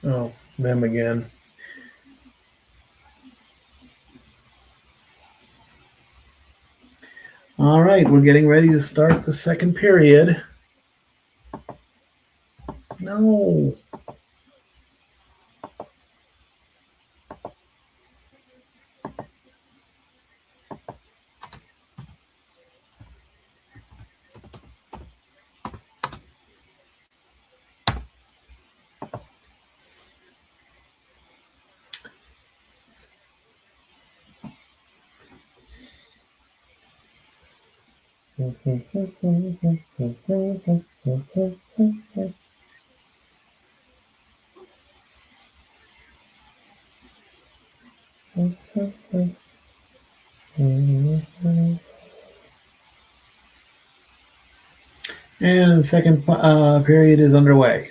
Oh, them again. All right, we're getting ready to start the second period. No. And the second period is underway.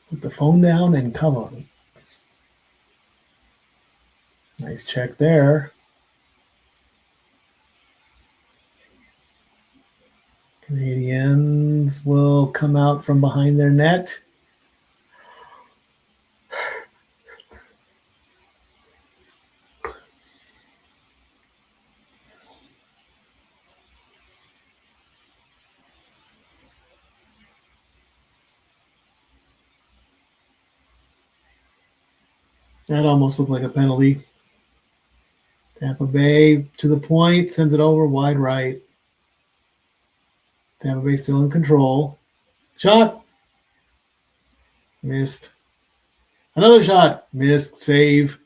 Put the phone down and come on. Nice check there. Canadiens will come out from behind their net. That almost looked like a penalty. Tampa Bay to the point, sends it over wide right. Tampa Bay still in control. Shot. Missed. Another shot. Missed. Save.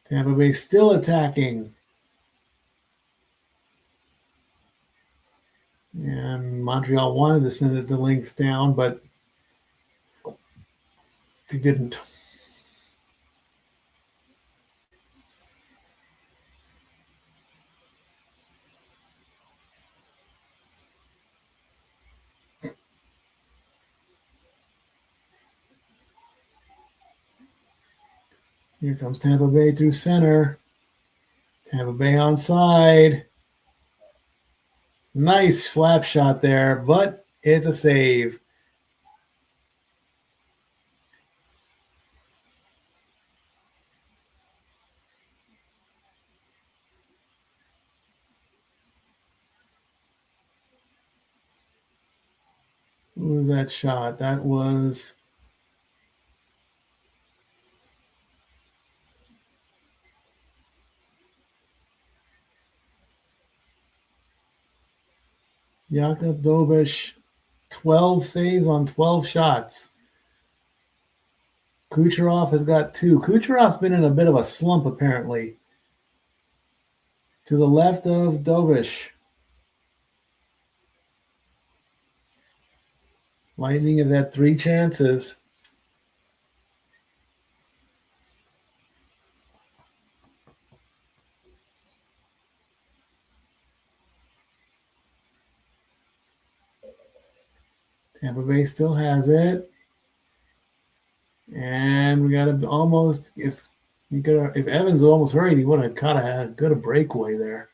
Tampa Bay still attacking. And Montreal wanted to send it the length down, but they didn't. Here comes Tampa Bay through center. Tampa Bay onside. Nice slap shot there, but it's a save. Who was that shot? That was Jakub Dobish. 12 saves on 12 shots. Kucherov has got 2. Kucherov's been in a bit of a slump, apparently. To the left of Dobish. Lightning have had 3 chances. Tampa Bay still has it. And we got to almost, if Evans almost hurried, he would have kind of had a good breakaway there.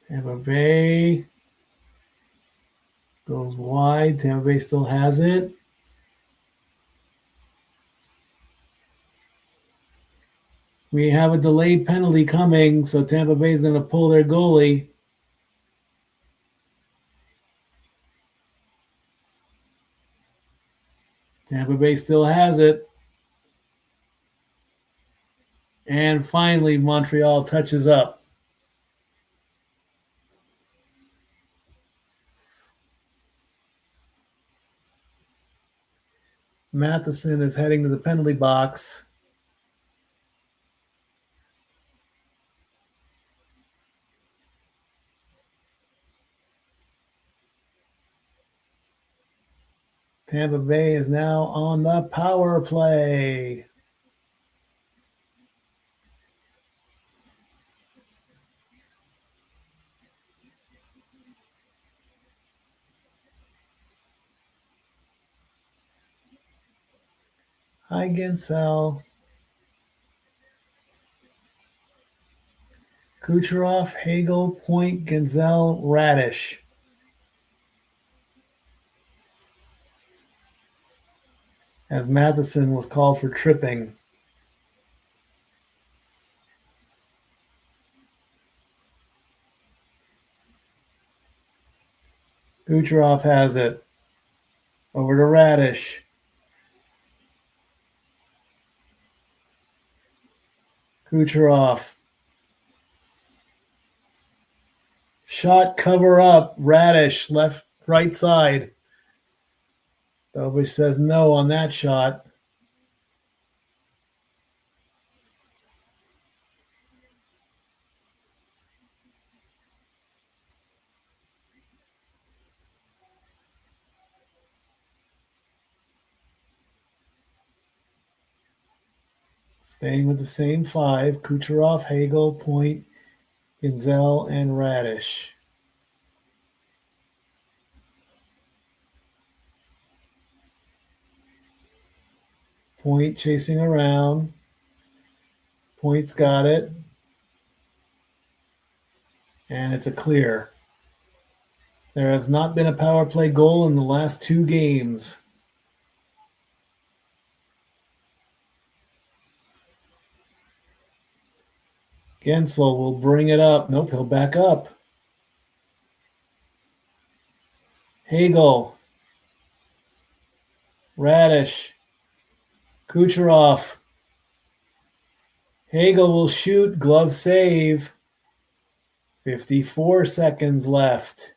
Tampa Bay goes wide. Tampa Bay still has it. We have a delayed penalty coming, so Tampa Bay is going to pull their goalie. Tampa Bay still has it. And finally, Montreal touches up. Matheson is heading to the penalty box. Tampa Bay is now on the power play. Hi, Gensel. Kucherov, Hagel, Point, Genzel, Radish. As Matheson was called for tripping. Kucherov has it. Over to Radish. Kucherov. Shot cover up. Radish left, right side. Dobish says no on that shot. Staying with the same 5. Kucherov, Hagel, Point, Genzel, and Radish. Point chasing around. Point's got it. And it's a clear. There has not been a power play goal in the last 2 games. Gensel will bring it up. Nope, he'll back up. Hagel. Radish. Kucherov. Hagel will shoot. Glove save. 54 seconds left.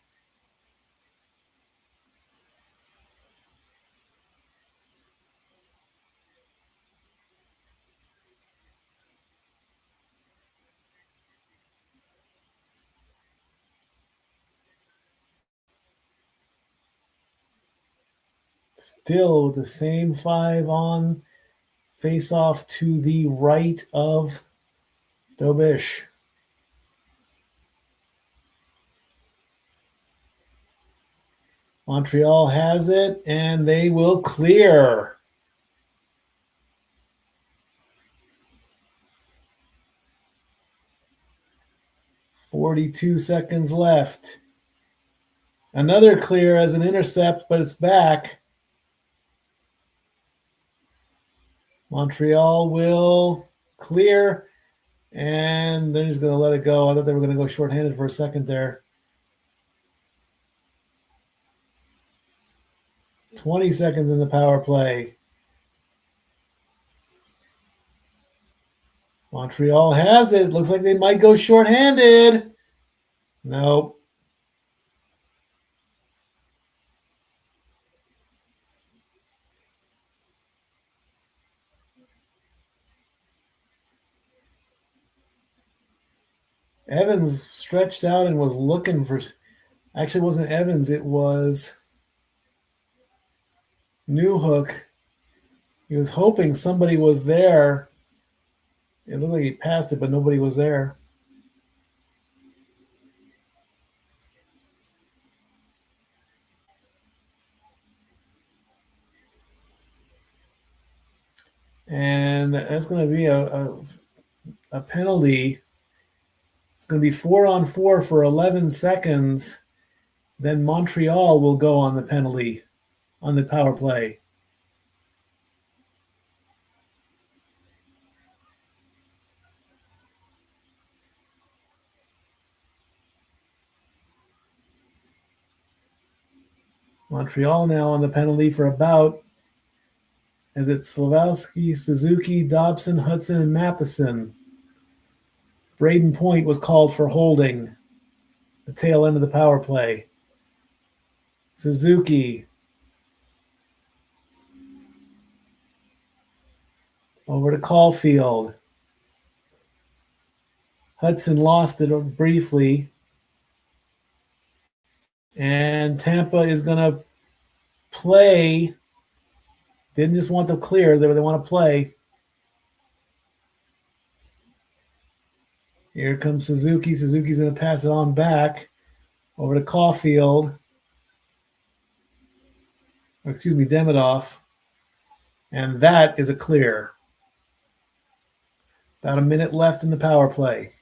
Still with the same 5 on. Face off to the right of Dobish. Montreal has it, and they will clear. .42 seconds left. Another clear as an intercept, but it's back. Montreal will clear, and they're just going to let it go. I thought they were going to go shorthanded for a second there. 20 seconds in the power play. Montreal has it. Looks like they might go shorthanded. Nope. Evans stretched out and was looking for. Actually, it wasn't Evans. It was Newhook. He was hoping somebody was there. It looked like he passed it, but nobody was there. And that's going to be a penalty. It's going to be 4-on-4 for 11 seconds. Then Montreal will go on the penalty on the power play. Montreal now on the penalty for about, is it Slafkovsky, Suzuki, Dobson, Hudson, and Matheson. Braden Point was called for holding the tail end of the power play. Suzuki. Over to Caulfield. Hudson lost it briefly. And Tampa is going to play. Didn't just want to clear, they want to play. Here comes Suzuki. Suzuki's going to pass it on back over to Caulfield. Or excuse me, Demidov. And that is a clear. About a minute left in the power play.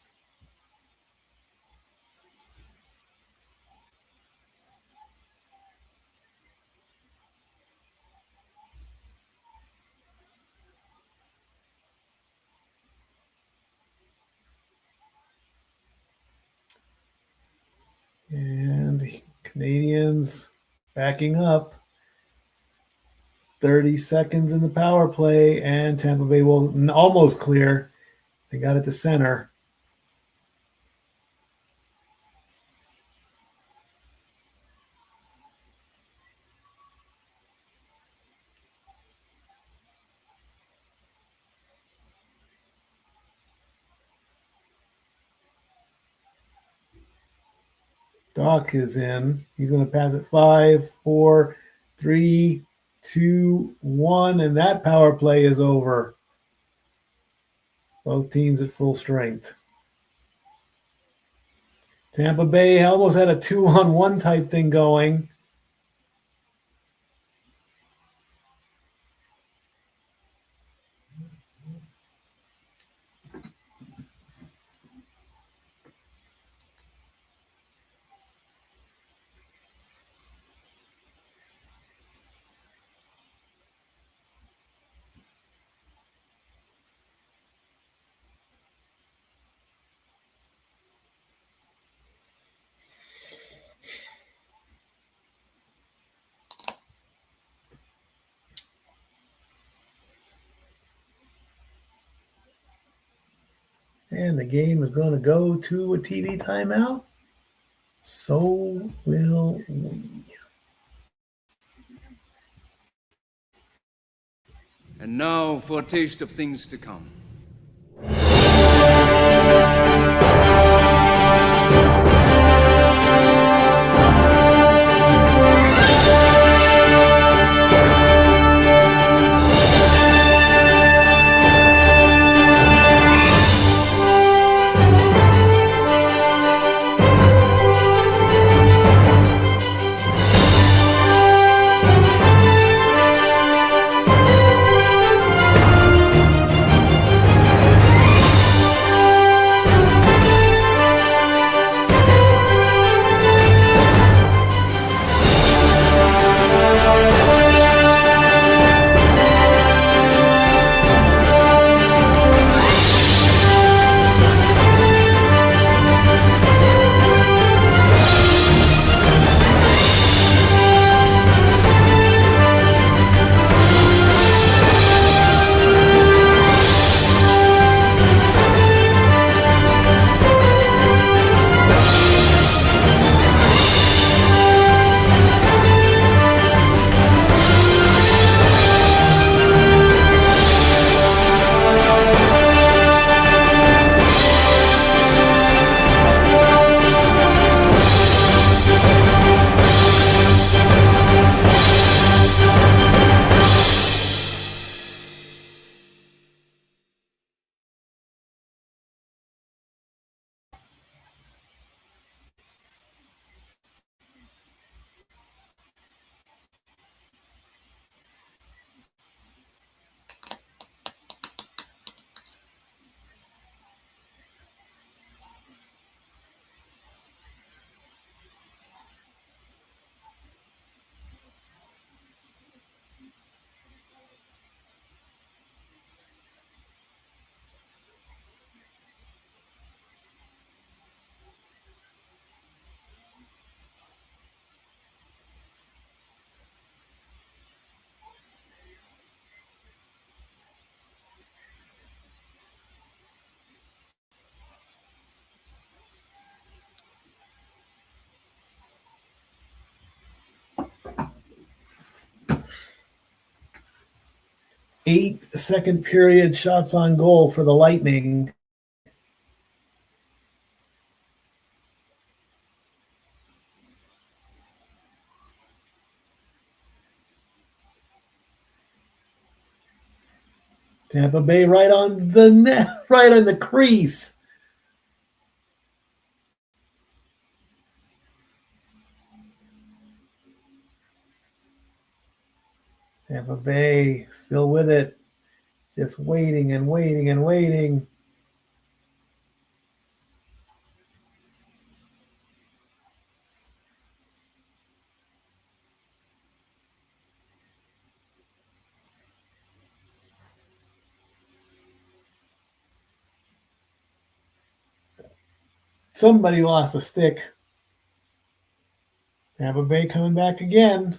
And Canadiens backing up. 30 seconds in the power play, and Tampa Bay will almost clear. They got it to center. Doc is in. He's going to pass it 5, 4, 3, 2, 1, and that power play is over. Both teams at full strength. Tampa Bay almost had a 2-on-1 type thing going. And the game is going to go to a TV timeout. So will we. And now for a taste of things to come. Eight-second period shots on goal for the Lightning. Tampa Bay right on the net, right on the crease. Tampa Bay still with it. Just waiting and waiting and waiting. Somebody lost a stick. Tampa Bay coming back again.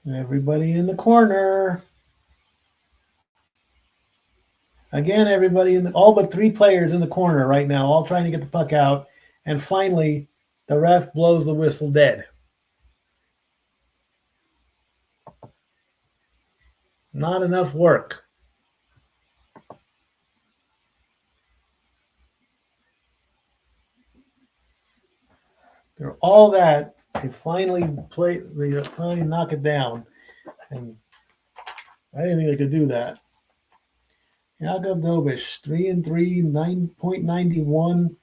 Everybody in the corner. Again, everybody all but three players in the corner right now, all trying to get the puck out. And finally, the ref blows the whistle dead. Not enough work. They're all that. They finally knock it down. And I didn't think they could do that. Jakub Dobish, 3-3, 9.91,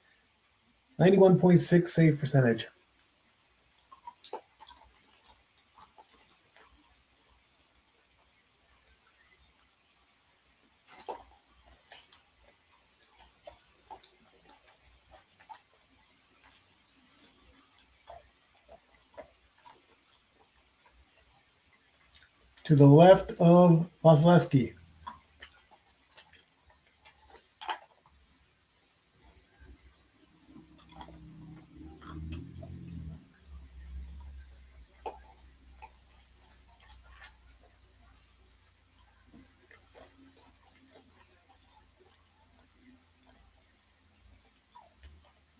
91.6 save percentage. To the left of Vasilevsky.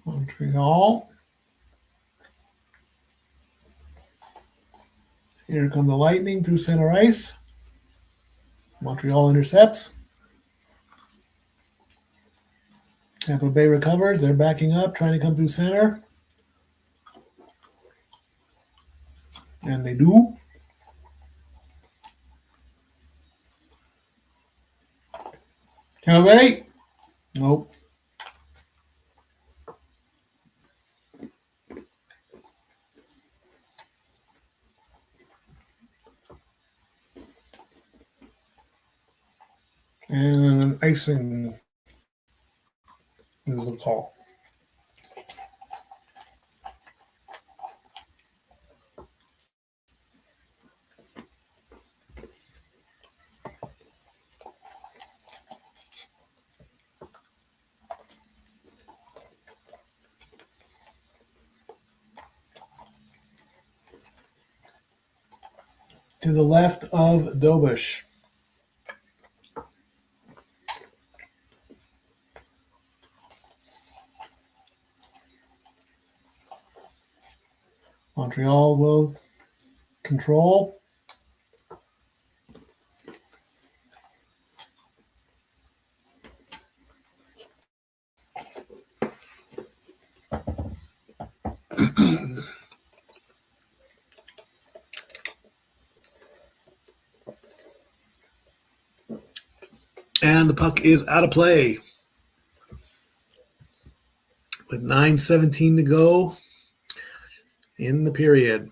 Montreal. Here come the Lightning through center ice. Montreal intercepts. Tampa Bay recovers. They're backing up, trying to come through center. And they do. Tampa Bay. Nope. And icing is the call. To the left of Dobush. Montreal will control. And the puck is out of play. With 9:17 to go in the period.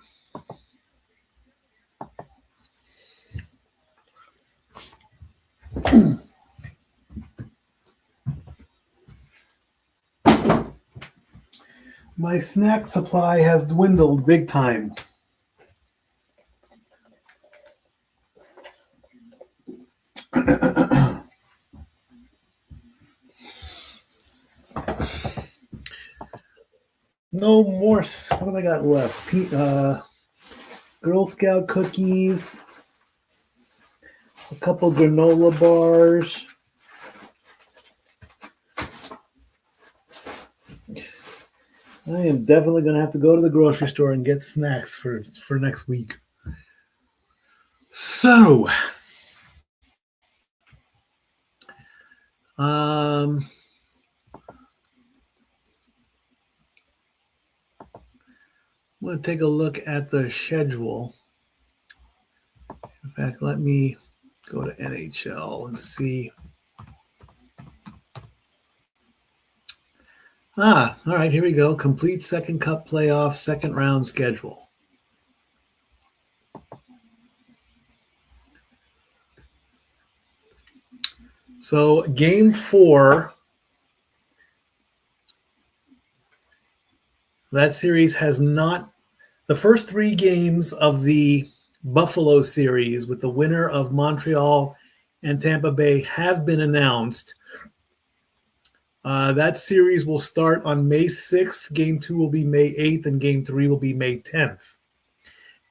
My snack supply has dwindled big time. No more. What have I got left? Girl Scout cookies, a couple granola bars. I am definitely going to have to go to the grocery store and get snacks for next week. So, I'm going to take a look at the schedule. In fact, let me go to NHL and see. All right, here we go. Complete second cup playoff, second round schedule. So game 4, that series has not, the first 3 games of the Buffalo series with the winner of Montreal and Tampa Bay have been announced. That series will start on May 6th. Game 2 will be May 8th, and Game 3 will be May 10th.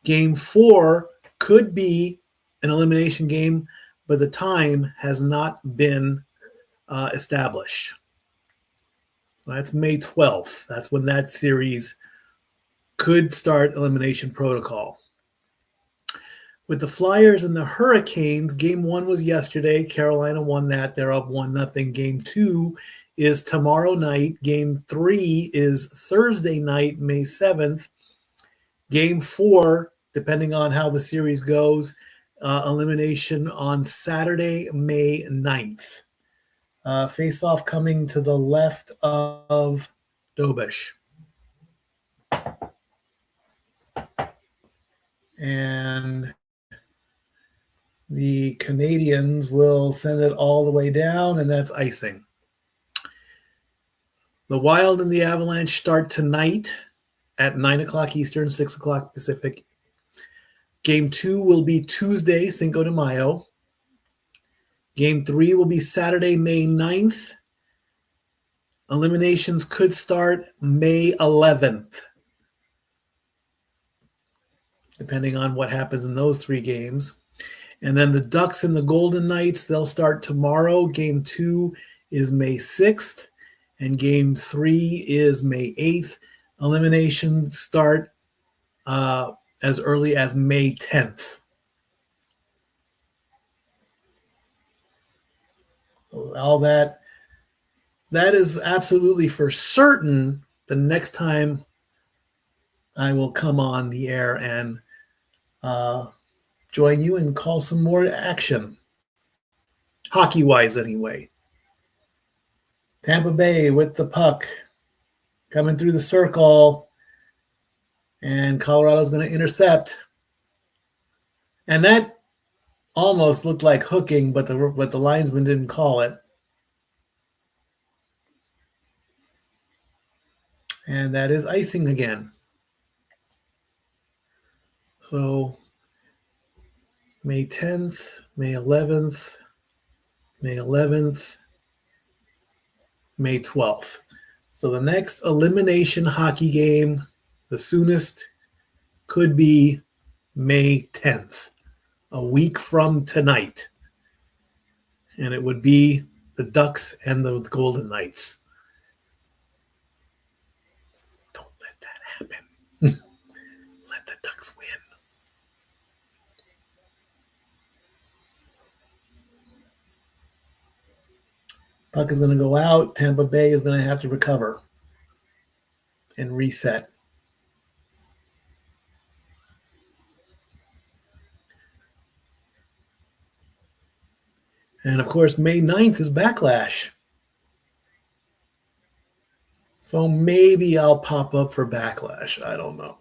Game 4 could be an elimination game, but the time has not been established. That's May 12th. That's when that series could start elimination protocol. With the Flyers and the Hurricanes, Game 1 was yesterday. Carolina won that. They're up 1-0. Game 2 is tomorrow night. Game 3 is Thursday night, May 7th. Game 4, depending on how the series goes, elimination on Saturday, May 9th. Face-off coming to the left of Dobush. And the Canadiens will send it all the way down, and that's icing. The Wild and the Avalanche start tonight at 9 o'clock Eastern, 6 o'clock Pacific. Game 2 will be Tuesday, Cinco de Mayo. Game 3 will be Saturday, May 9th. Eliminations could start May 11th, depending on what happens in those 3 games. And then the Ducks and the Golden Knights, they'll start tomorrow. Game 2 is May 6th, and Game 3 is May 8th. Eliminations start as early as May 10th. All that is absolutely for certain the next time I will come on the air and join you and call some more action. Hockey-wise, anyway. Tampa Bay with the puck coming through the circle, and Colorado's going to intercept. And that almost looked like hooking, but the linesman didn't call it. And that is icing again. So May 10th, May 11th, May 11th, May 12th. So the next elimination hockey game, the soonest, could be May 10th, a week from tonight. And it would be the Ducks and the Golden Knights. Don't let that happen. Let the Ducks win. Puck is going to go out. Tampa Bay is going to have to recover and reset. And of course, May 9th is Backlash. So maybe I'll pop up for Backlash. I don't know.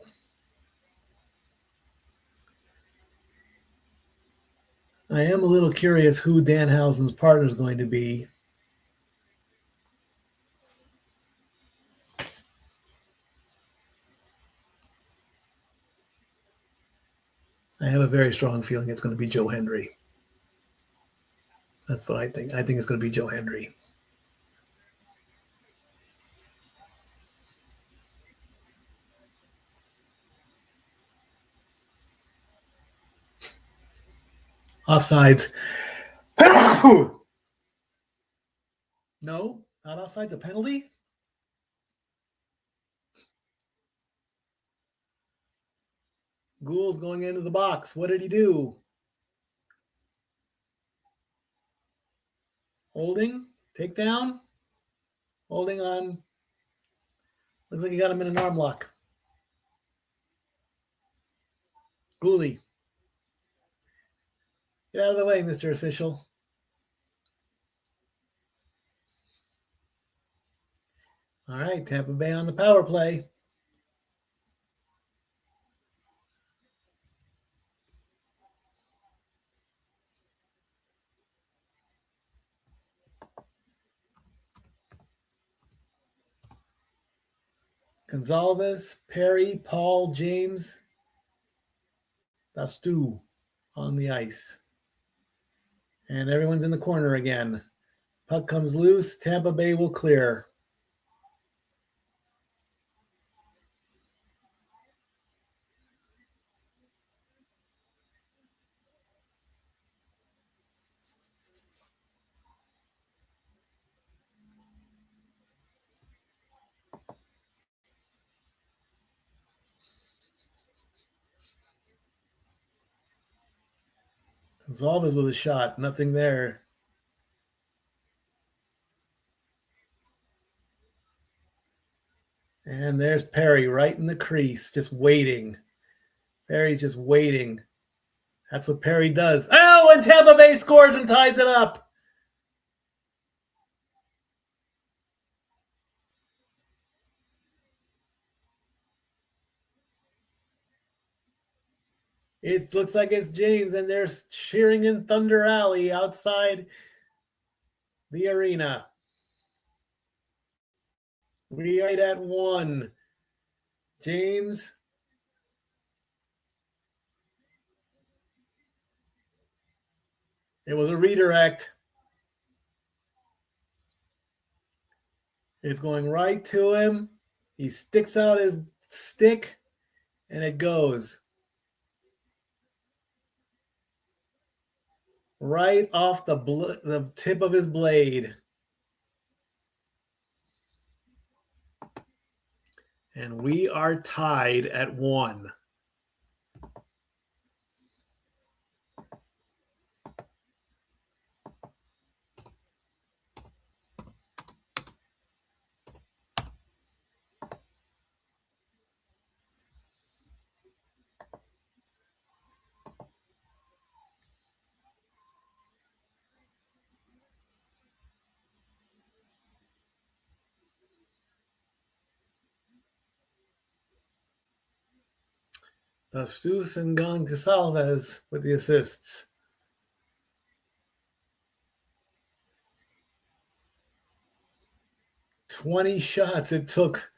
I am a little curious who Danhausen's partner is going to be. I have a very strong feeling it's going to be Joe Hendry. That's what I think. I think it's going to be Joe Hendry. Offsides. No, not offsides. A penalty? Gould's going into the box. What did he do? Holding? Takedown? Holding on. Looks like he got him in an arm lock. Gouley. Get out of the way, Mr. Official. All right, Tampa Bay on the power play. Gonzalez, Perry, Paul, James, Dastu on the ice. And everyone's in the corner again. Puck comes loose. Tampa Bay will clear. Gonzalez with a shot. Nothing there. And there's Perry right in the crease, just waiting. Perry's just waiting. That's what Perry does. Oh, and Tampa Bay scores and ties it up. It looks like it's James, and they're cheering in Thunder Alley outside the arena. We are at 1. James It was a redirect. It's going right to him. He sticks out his stick, and it goes right off the tip of his blade. And we are tied at 1. Jesus and Gonçalves with the assists. "20 shots it took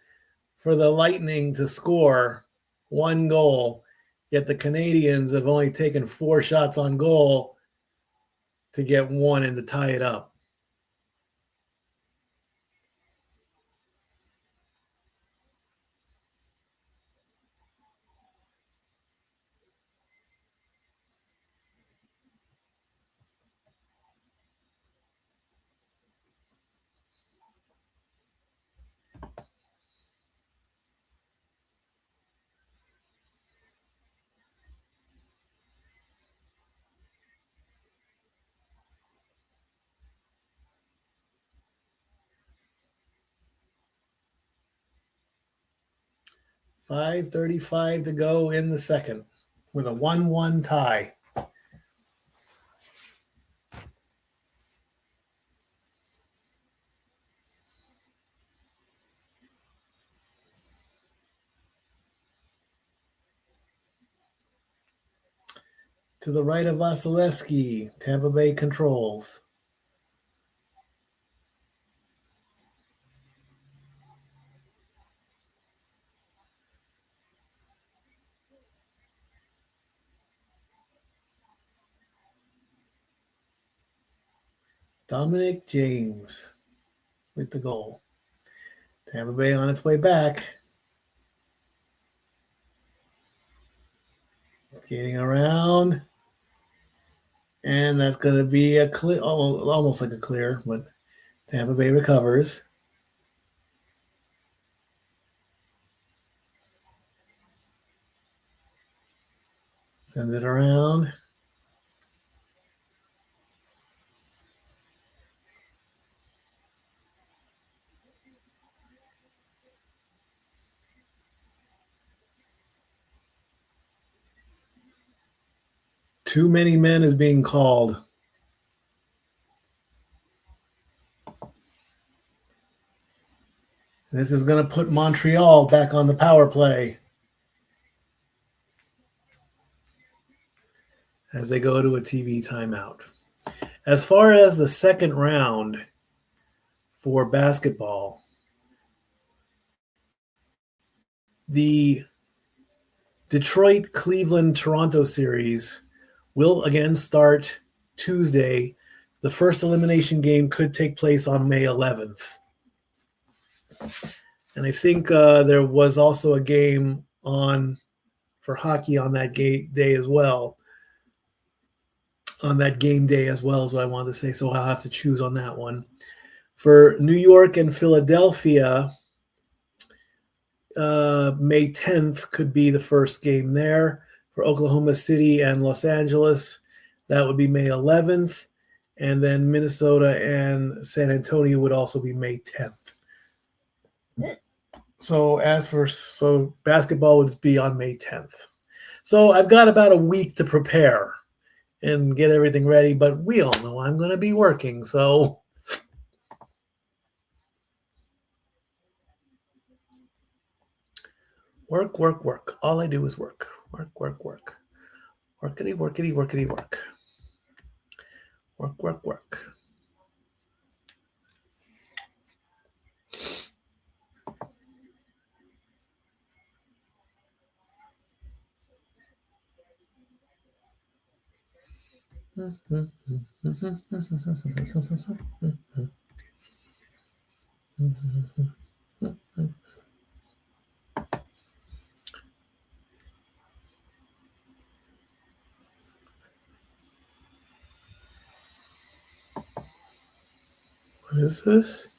for the Lightning to score 1 goal, yet the Canadiens have only taken 4 shots on goal to get 1 and to tie it up." .535 to go in the second with a 1-1 tie. To the right of Vasilevsky, Tampa Bay controls. Dominic James with the goal. Tampa Bay on its way back. Getting around. And that's going to be a clear, almost like a clear, but Tampa Bay recovers. Sends it around. Too many men is being called. This is going to put Montreal back on the power play as they go to a TV timeout. As far as the second round for basketball, the Detroit, Cleveland, Toronto series will again start Tuesday. The first elimination game could take place on May 11th. And I think there was also a game on for hockey on that day as well. On that game day as well is what I wanted to say. So I'll have to choose on that one. For New York and Philadelphia, May 10th could be the first game there. For Oklahoma City and Los Angeles, that would be May 11th. And then Minnesota and San Antonio would also be May 10th. So basketball would be on May 10th. So I've got about a week to prepare and get everything ready, but we all know I'm going to be working, so work. All I do is work. Work. Workity, work. Work. What is this?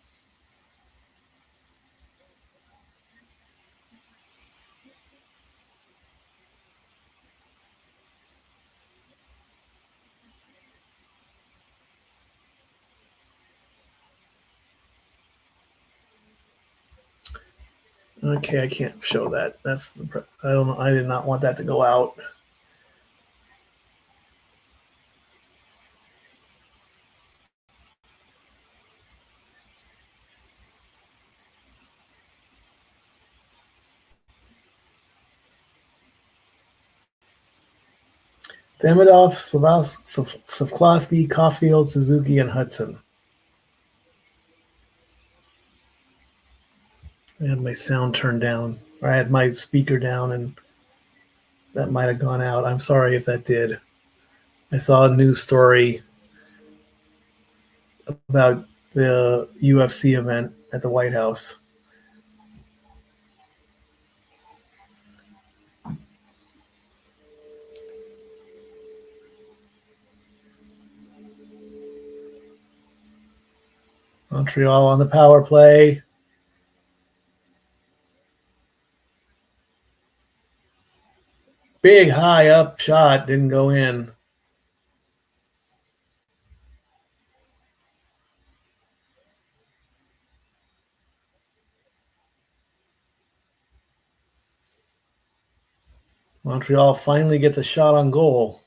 Okay, I can't show that. That's the. I don't know. I did not want that to go out. Demidov, Savkowski, Caulfield, Suzuki, and Hudson. I had my sound turned down. Or I had my speaker down, and that might have gone out. I'm sorry if that did. I saw a news story about the UFC event at the White House. Montreal on the power play. Big high up shot, didn't go in. Montreal finally gets a shot on goal.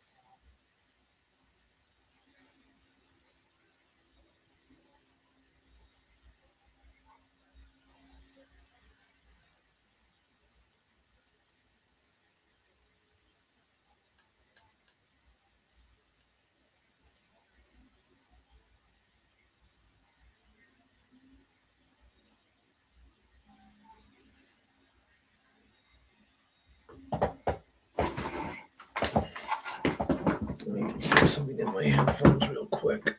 Let me hear something in my headphones real quick.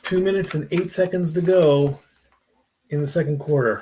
Two minutes and 8 seconds to go in the second quarter.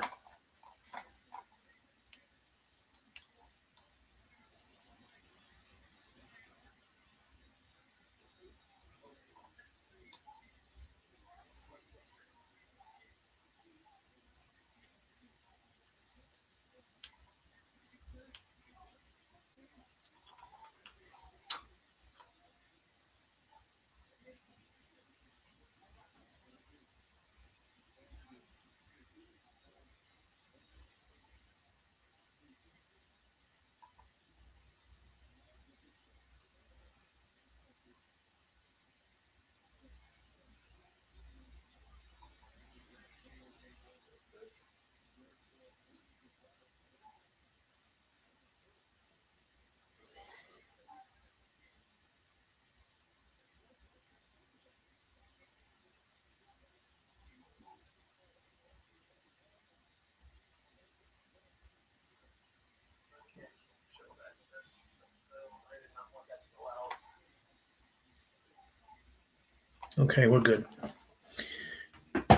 Okay, we're good.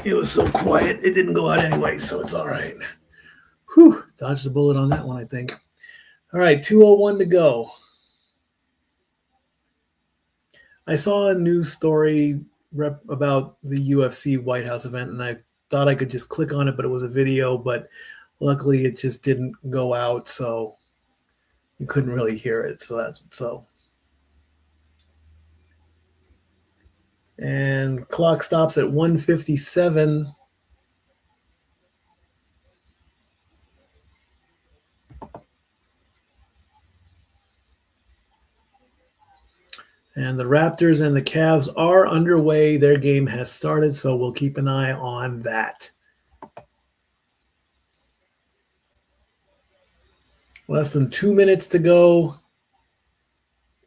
It was so quiet, it didn't go out anyway, so it's all right. Whew, dodged a bullet on that one, I think. All right, 2:01 to go. I saw a news story about the UFC White House event, and I thought I could just click on it, but it was a video, but luckily it just didn't go out, so you couldn't really hear it. So. And clock stops at 1:57. And the Raptors and the Cavs are underway. Their game has started, so we'll keep an eye on that. Less than 2 minutes to go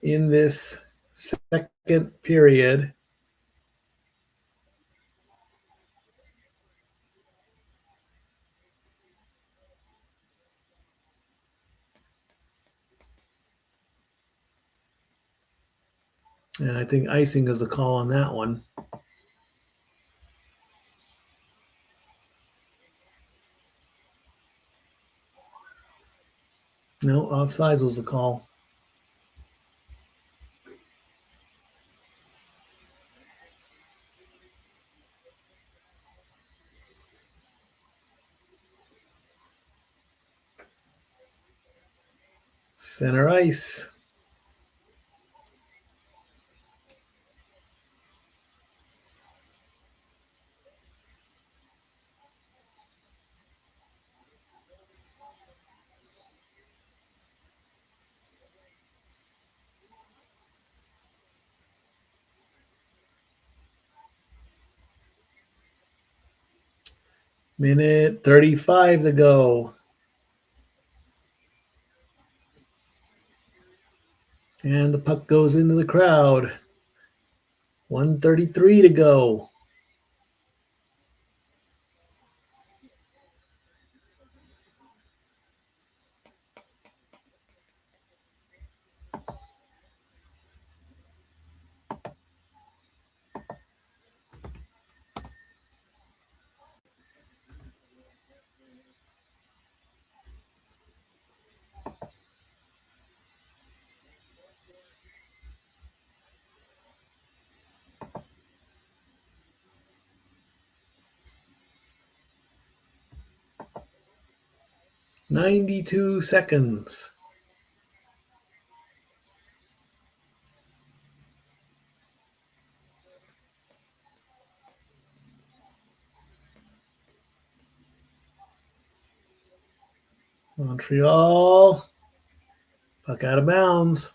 in this second period. And I think icing is the call on that one. No, offsides was the call. Center ice. Minute 35 to go. And the puck goes into the crowd. 1:33 to go. "92 seconds." Montreal. Puck out of bounds.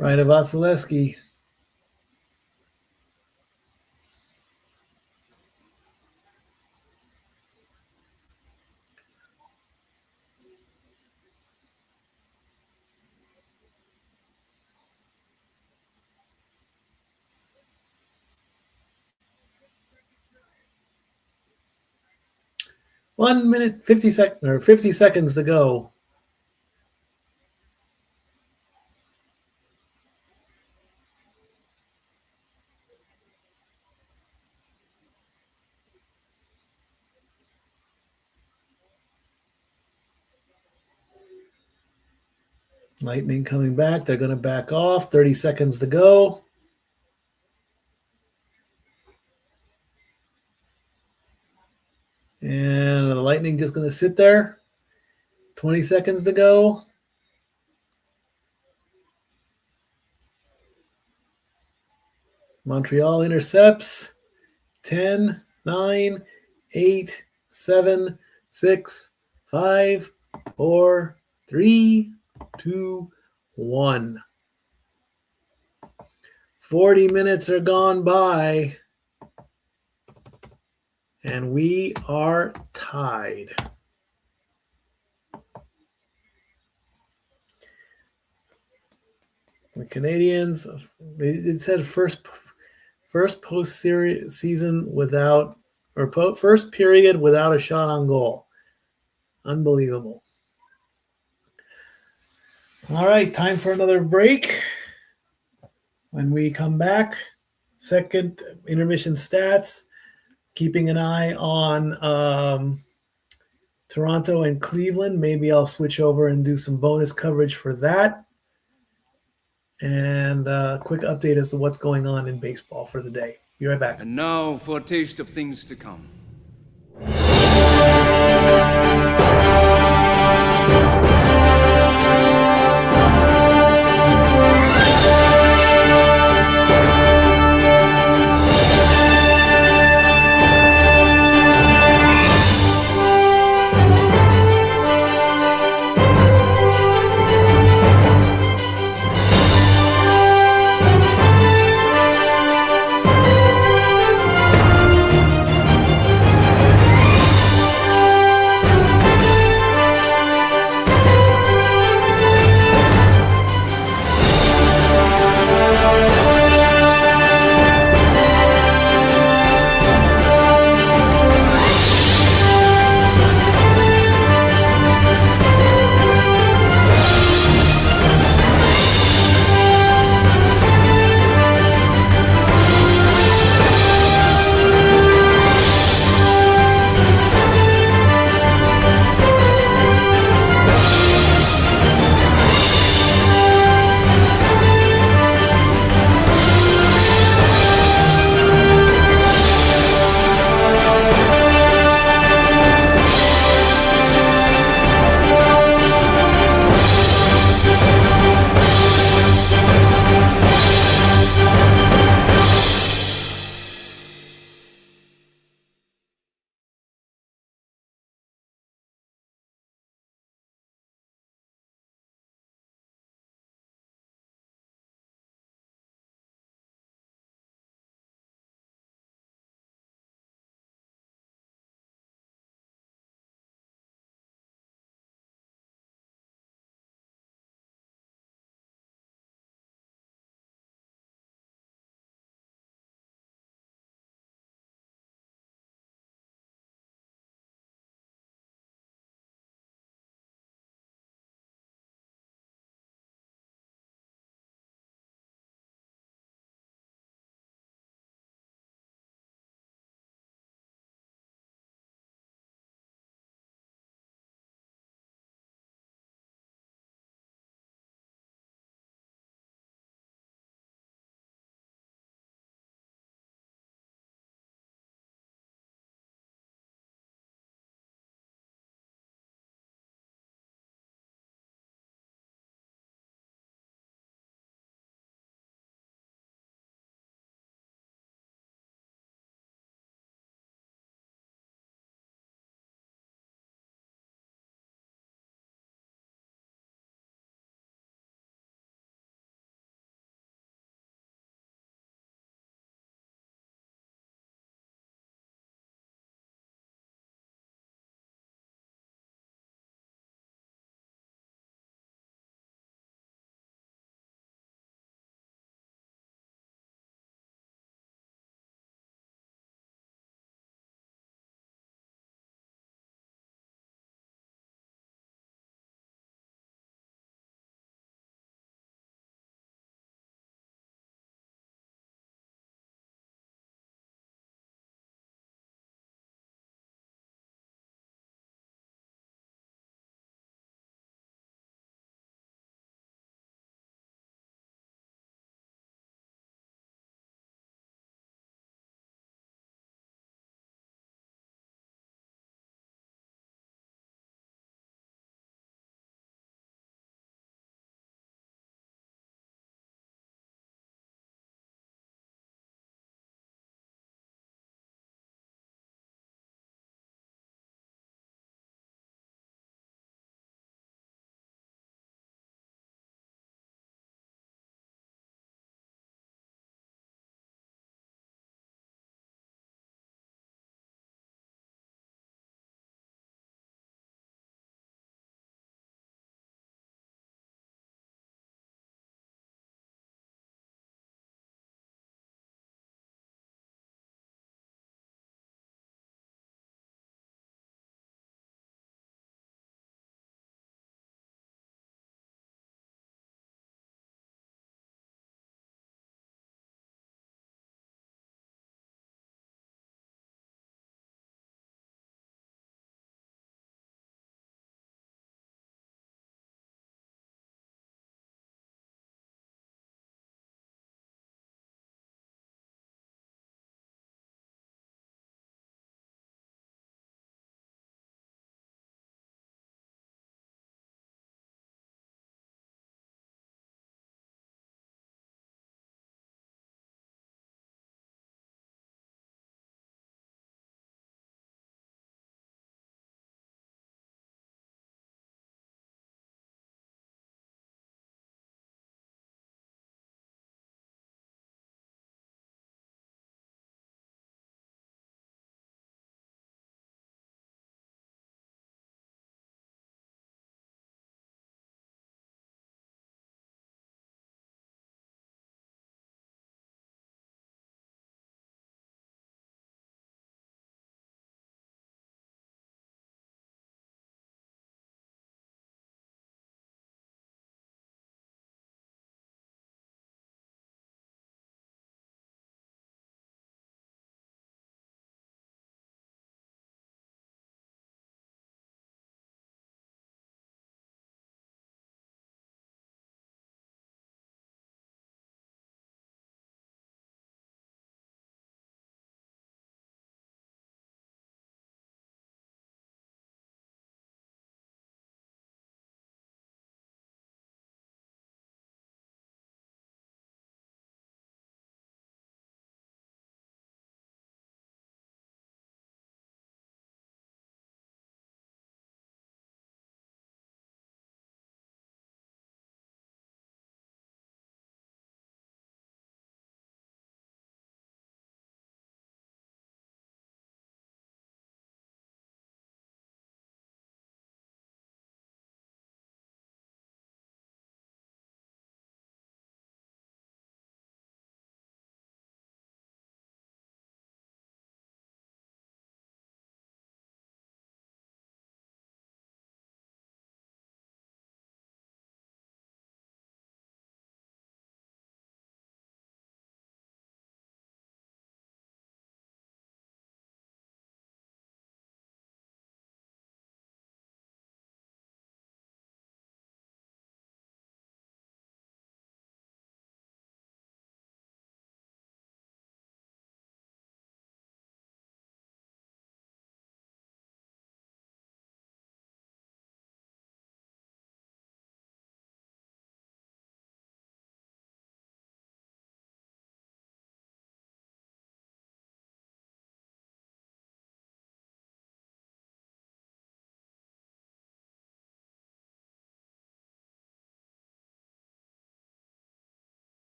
Right of Vasilevsky. One minute, 50 seconds to go. Lightning coming back. They're going to back off. 30 seconds to go. And the Lightning just going to sit there. 20 seconds to go. Montreal intercepts. 10, 9, 8, 7, 6, 5, 4, 3, 2, 1. 40 minutes are gone by. And we are tied. The Canadiens, it said first post-season without, or first period without a shot on goal. Unbelievable. All right, time for another break. When we come back, second intermission stats, keeping an eye on Toronto and Cleveland. Maybe I'll switch over and do some bonus coverage for that. And a quick update as to what's going on in baseball for the day. Be right back. And now for a taste of things to come.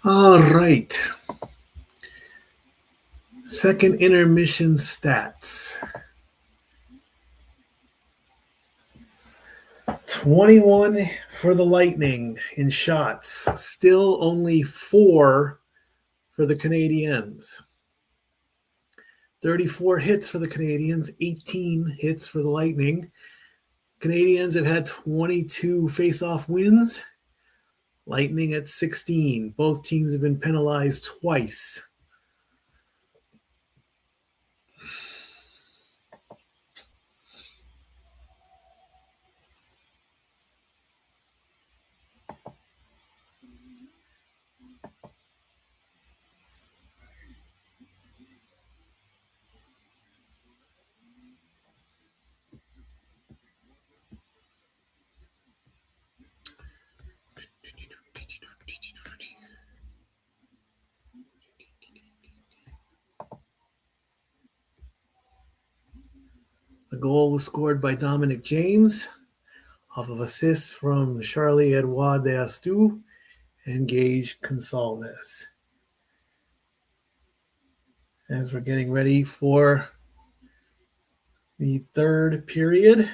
All right. Second intermission stats. 21 for the Lightning in shots. Still only 4 for the Canadiens. 34 hits for the Canadiens, 18 hits for the Lightning. Canadiens have had 22 face-off wins. Lightning at 16. Both teams have been penalized twice. The goal was scored by Dominic James off of assists from Charlie-Edouard D'Astou and Gage Gonsalves. As we're getting ready for the third period.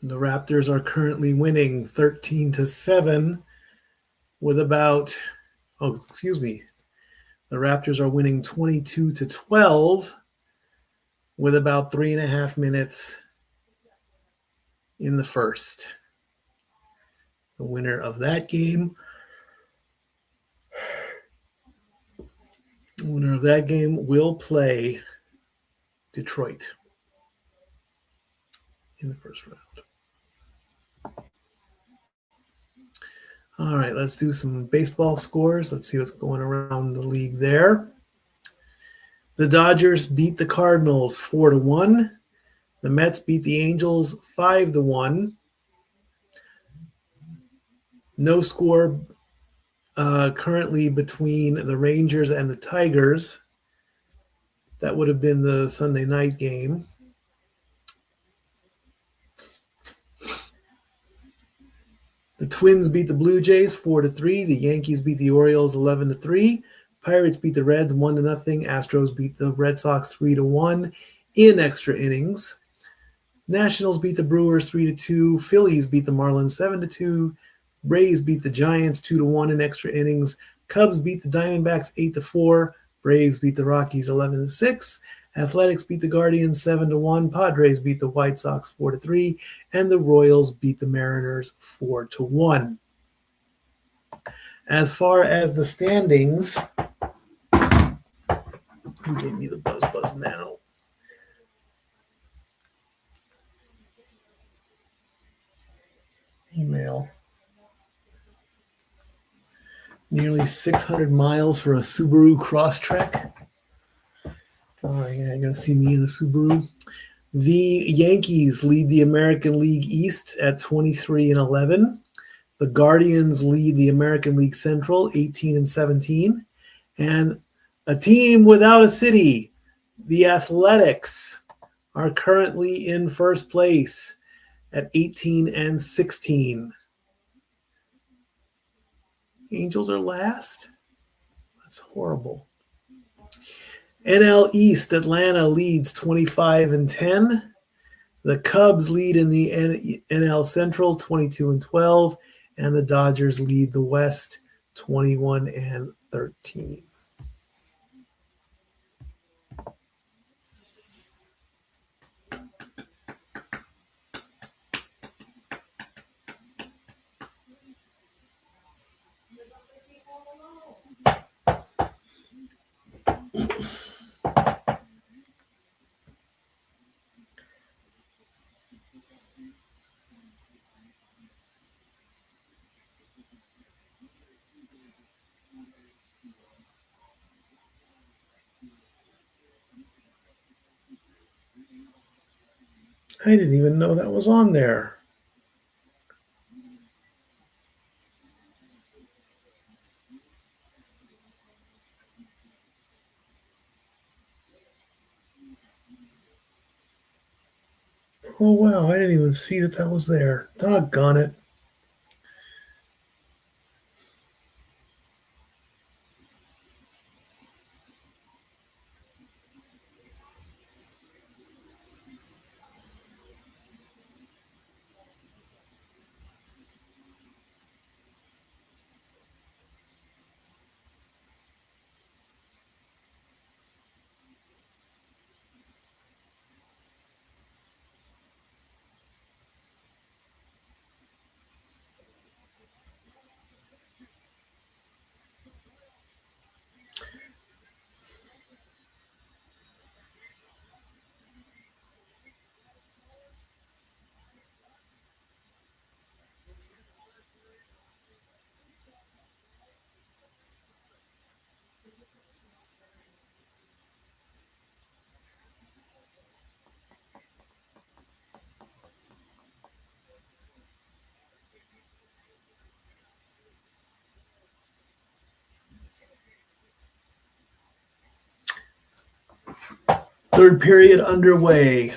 The Raptors are currently winning 13-7 with about, the Raptors are winning 22-12 with about 3.5 minutes in the first. The winner of that game will play Detroit in the first round. All right, let's do some baseball scores. Let's see what's going around the league there. The Dodgers beat the Cardinals 4-1. The Mets beat the Angels 5-1. No score currently between the Rangers and the Tigers. That would have been the Sunday night game. The Twins beat the Blue Jays 4-3. The Yankees beat the Orioles 11-3. Pirates beat the Reds 1-0. Astros beat the Red Sox 3-1 in extra innings. Nationals beat the Brewers 3-2. Phillies beat the Marlins 7-2. Rays beat the Giants 2-1 in extra innings. Cubs beat the Diamondbacks 8-4. Braves beat the Rockies 11-6. Athletics beat the Guardians 7-1. Padres beat the White Sox 4-3. And the Royals beat the Mariners 4-1. As far as the standings, who gave me the buzz now? Email. Nearly 600 miles for a Subaru Crosstrek. Oh, yeah, you're going to see me in a Subaru. The Yankees lead the American League East at 23-11. The Guardians lead the American League Central 18-17. And a team without a city, the Athletics, are currently in first place at 18-16. Angels are last? That's horrible. NL East, Atlanta leads 25-10. The Cubs lead in the NL Central 22-12. And the Dodgers lead the West 21-13. I didn't even know that was on there. Oh, wow. I didn't even see that was there. Doggone it. Third period underway.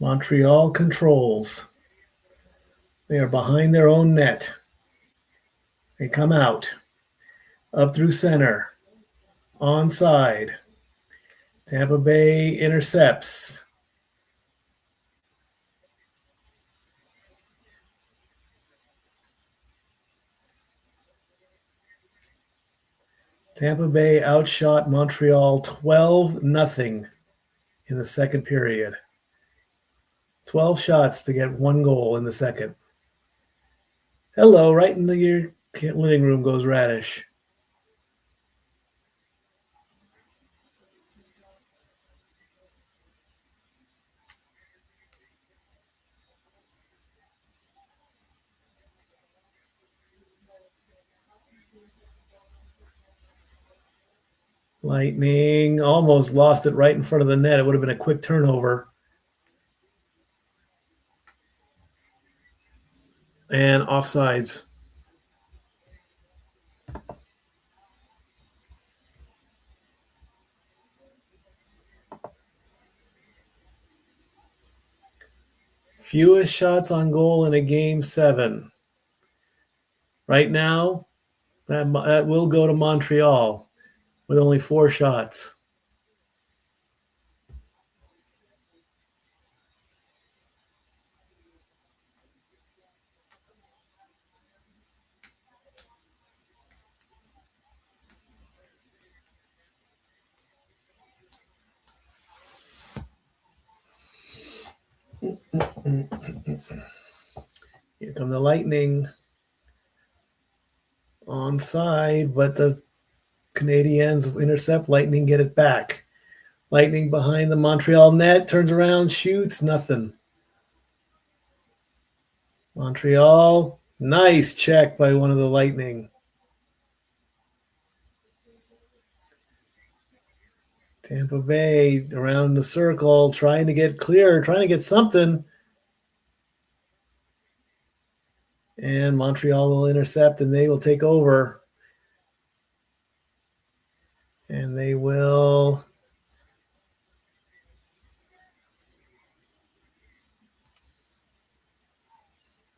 Montreal controls. They are behind their own net. They come out. Up through center. Onside. Tampa Bay intercepts. Tampa Bay outshot Montreal 12-0 in the second period. 12 shots to get one goal in the second. Hello, right into your living room goes Radish. Lightning almost lost it right in front of the net. It would have been a quick turnover. And offsides. Fewest shots on goal in a game 7. Right now, that will go to Montreal with only 4 shots. Here come the Lightning. Onside, but the Canadiens intercept. Lightning get it back. Lightning behind the Montreal net, turns around, shoots, nothing. Montreal, nice check by one of the Lightning. Tampa Bay around the circle, trying to get clear, trying to get something. And Montreal will intercept, and they will take over. And they will...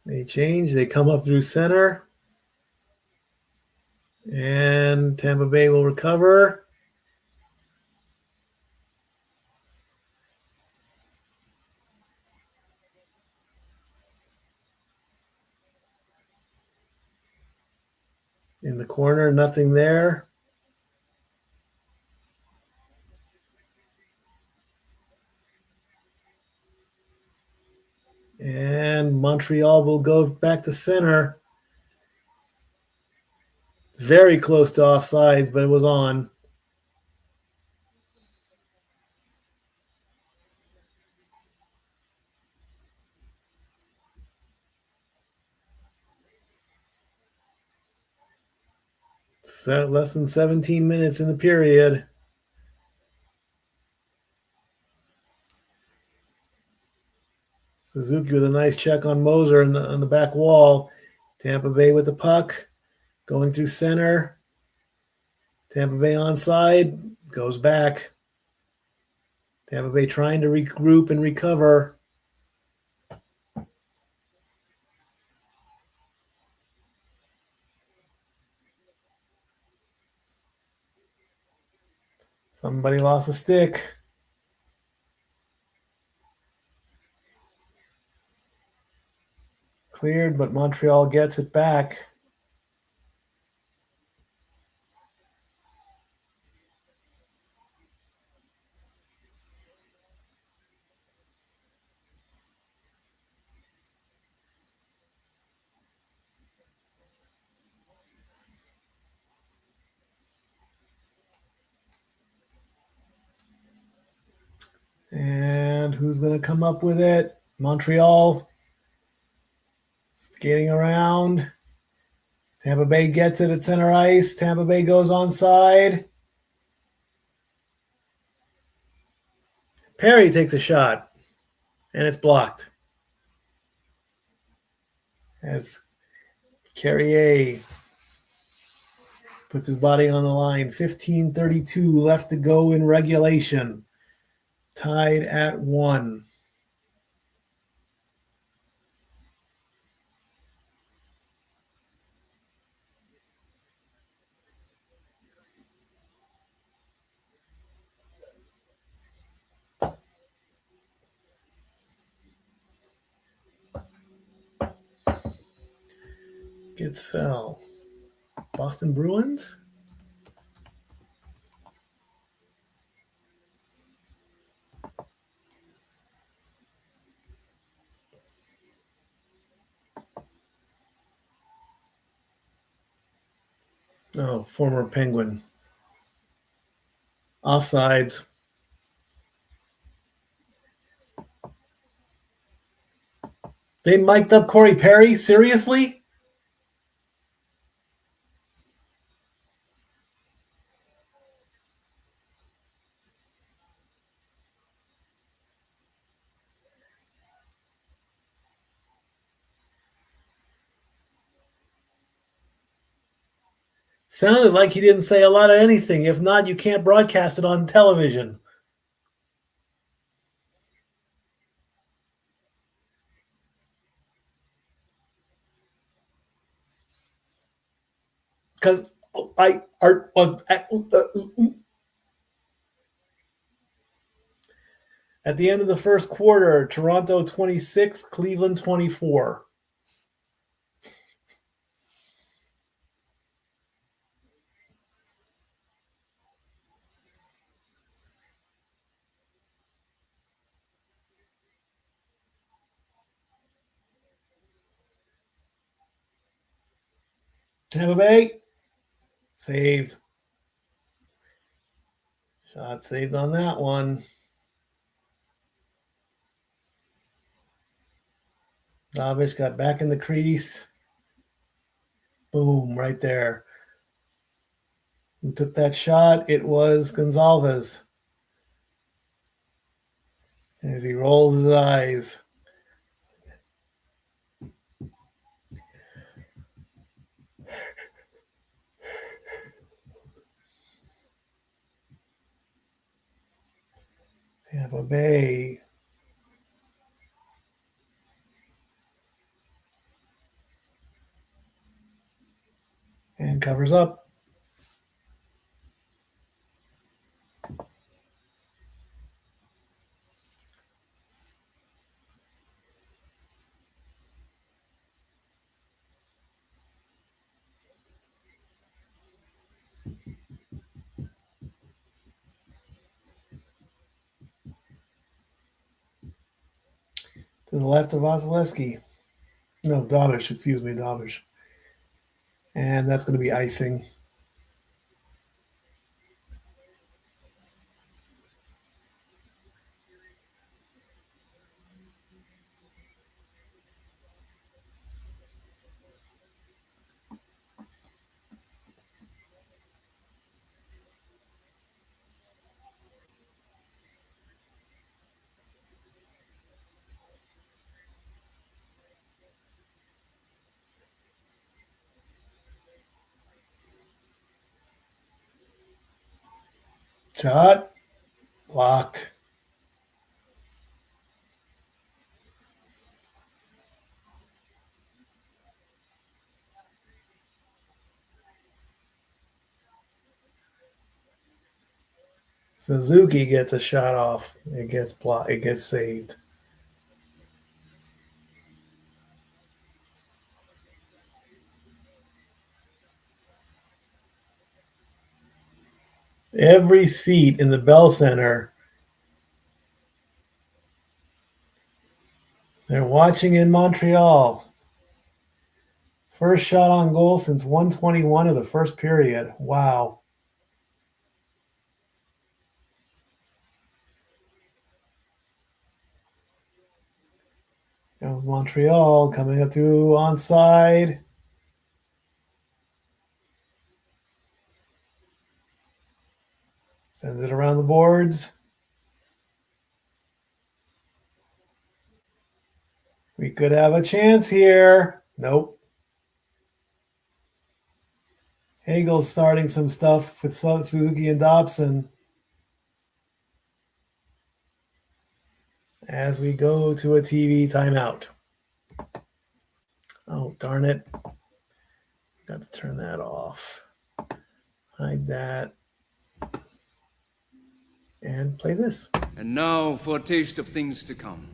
They change. They come up through center. And Tampa Bay will recover. In the corner, nothing there. And Montreal will go back to center. Very close to offsides, but it was on. Less than 17 minutes in the period. Suzuki with a nice check on Moser on the back wall. Tampa Bay with the puck. Going through center. Tampa Bay onside. Goes back. Tampa Bay trying to regroup and recover. Somebody lost a stick. Cleared, but Montreal gets it back. And who's going to come up with it? Montreal skating around. Tampa Bay gets it at center ice. Tampa Bay goes onside. Perry takes a shot, and it's blocked. As Carrier puts his body on the line. 15:32 left to go in regulation. Tied at 1. Good sell. Boston Bruins? Oh, former Penguin. Offsides. They mic'd up Corey Perry? Seriously? Sounded like he didn't say a lot of anything. If not, you can't broadcast it on television. Because at the end of the first quarter, Toronto 26, Cleveland 24. Tampa Bay saved. Shot saved on that one. Davish got back in the crease. Boom, right there. Who took that shot? It was Gonzalez. As he rolls his eyes. Tampa Bay. And covers up. To the left of Vasilevsky. No, Davish, excuse me, Davish. And that's going to be icing. Shot. Blocked. Suzuki gets a shot off. It gets blocked. It gets saved. Every seat in the Bell Center, they're watching in Montreal. First shot on goal since 121 of the first period. Wow. That was Montreal coming up to onside. Sends it around the boards. We could have a chance here. Nope. Hagel's starting some stuff with Suzuki and Dobson. As we go to a TV timeout. Oh, darn it. Got to turn that off. Hide that. And play this. And now for a taste of things to come.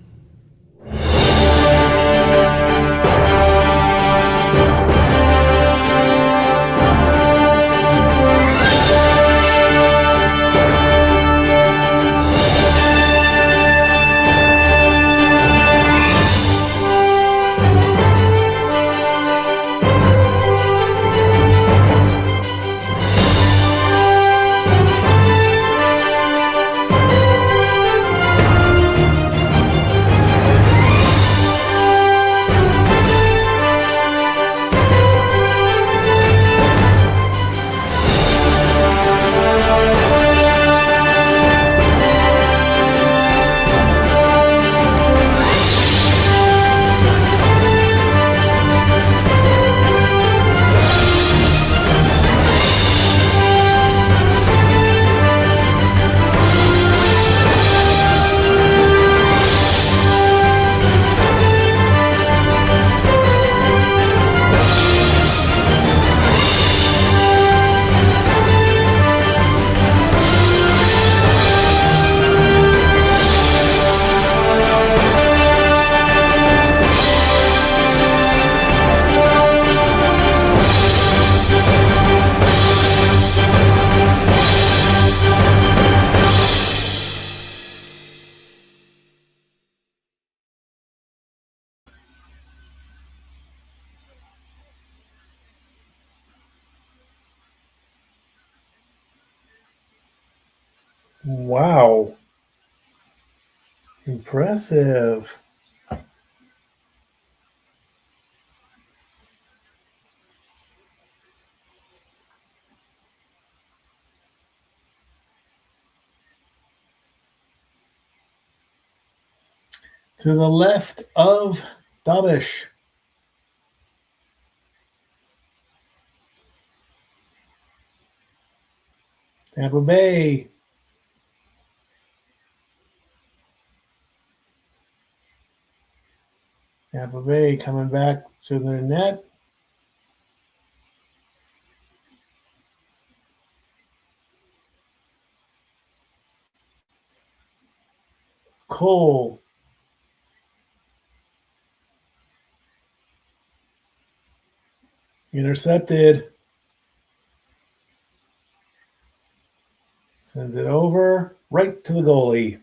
Wow. Impressive. To the left of Dobish. Tampa Bay. Tampa Bay coming back to the net. Cole. Intercepted. Sends it over right to the goalie.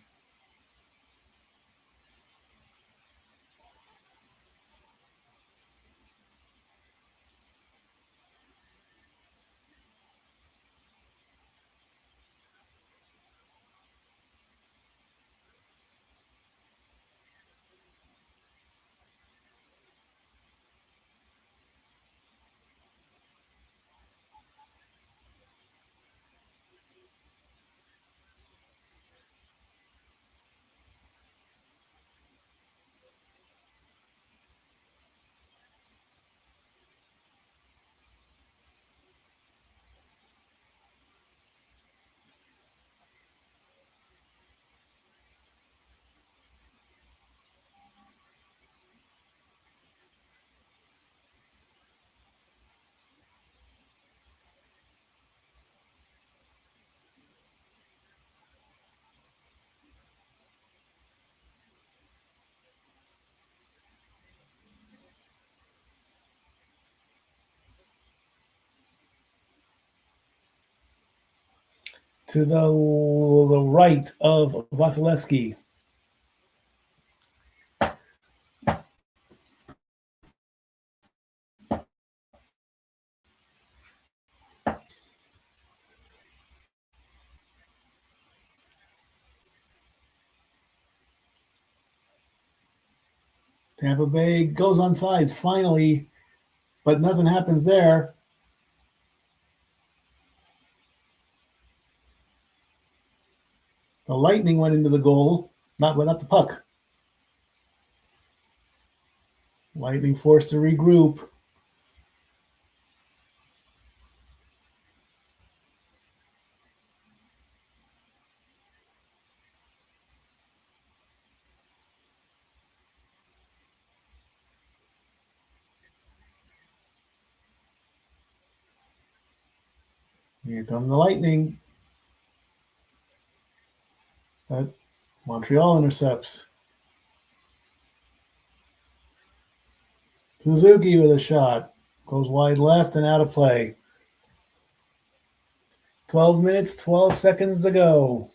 to the right of Vasilevsky. Tampa Bay goes on sides finally, but nothing happens there. The Lightning went into the goal, not the puck. Lightning forced to regroup. Here come the Lightning. But Montreal intercepts. Suzuki with a shot. Goes wide left and out of play. 12 minutes, 12 seconds to go.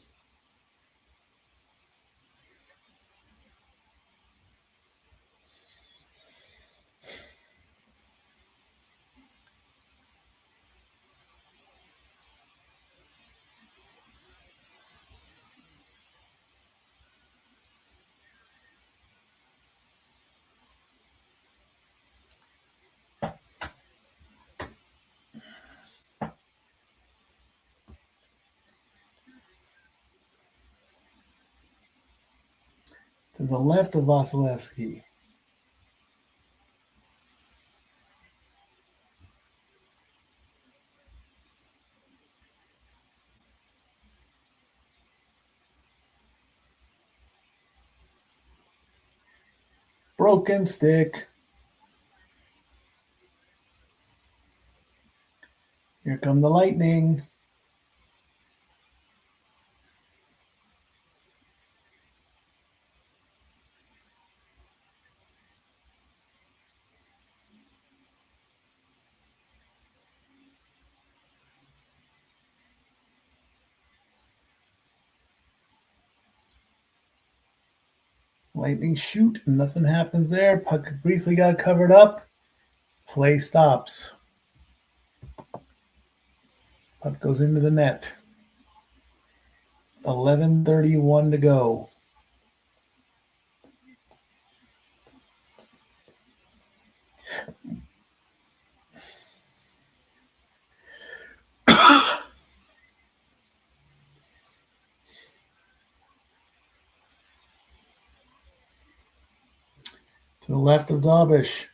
To the left of Vasilevsky. Broken stick. Here come the Lightning. Lightning shoot, nothing happens there. Puck briefly got covered up. Play stops. Puck goes into the net. 11:31 to go. To the left of Dobish.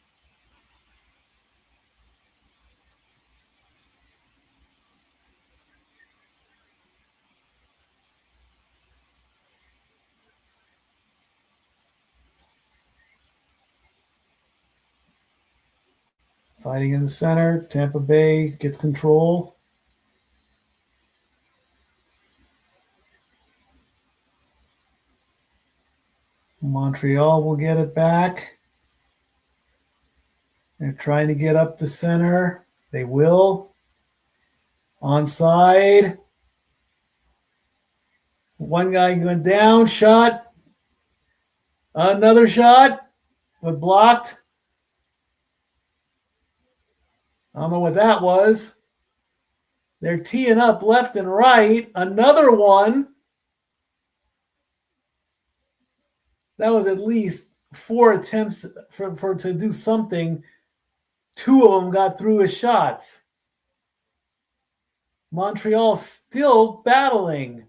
Fighting in the center. Tampa Bay gets control. Montreal will get it back. They're trying to get up the center. They will. Onside. One guy going down. Shot. Another shot. But blocked. I don't know what that was. They're teeing up left and right. Another one. That was at least 4 attempts for to do something. 2 of them got through his shots. Montreal still battling.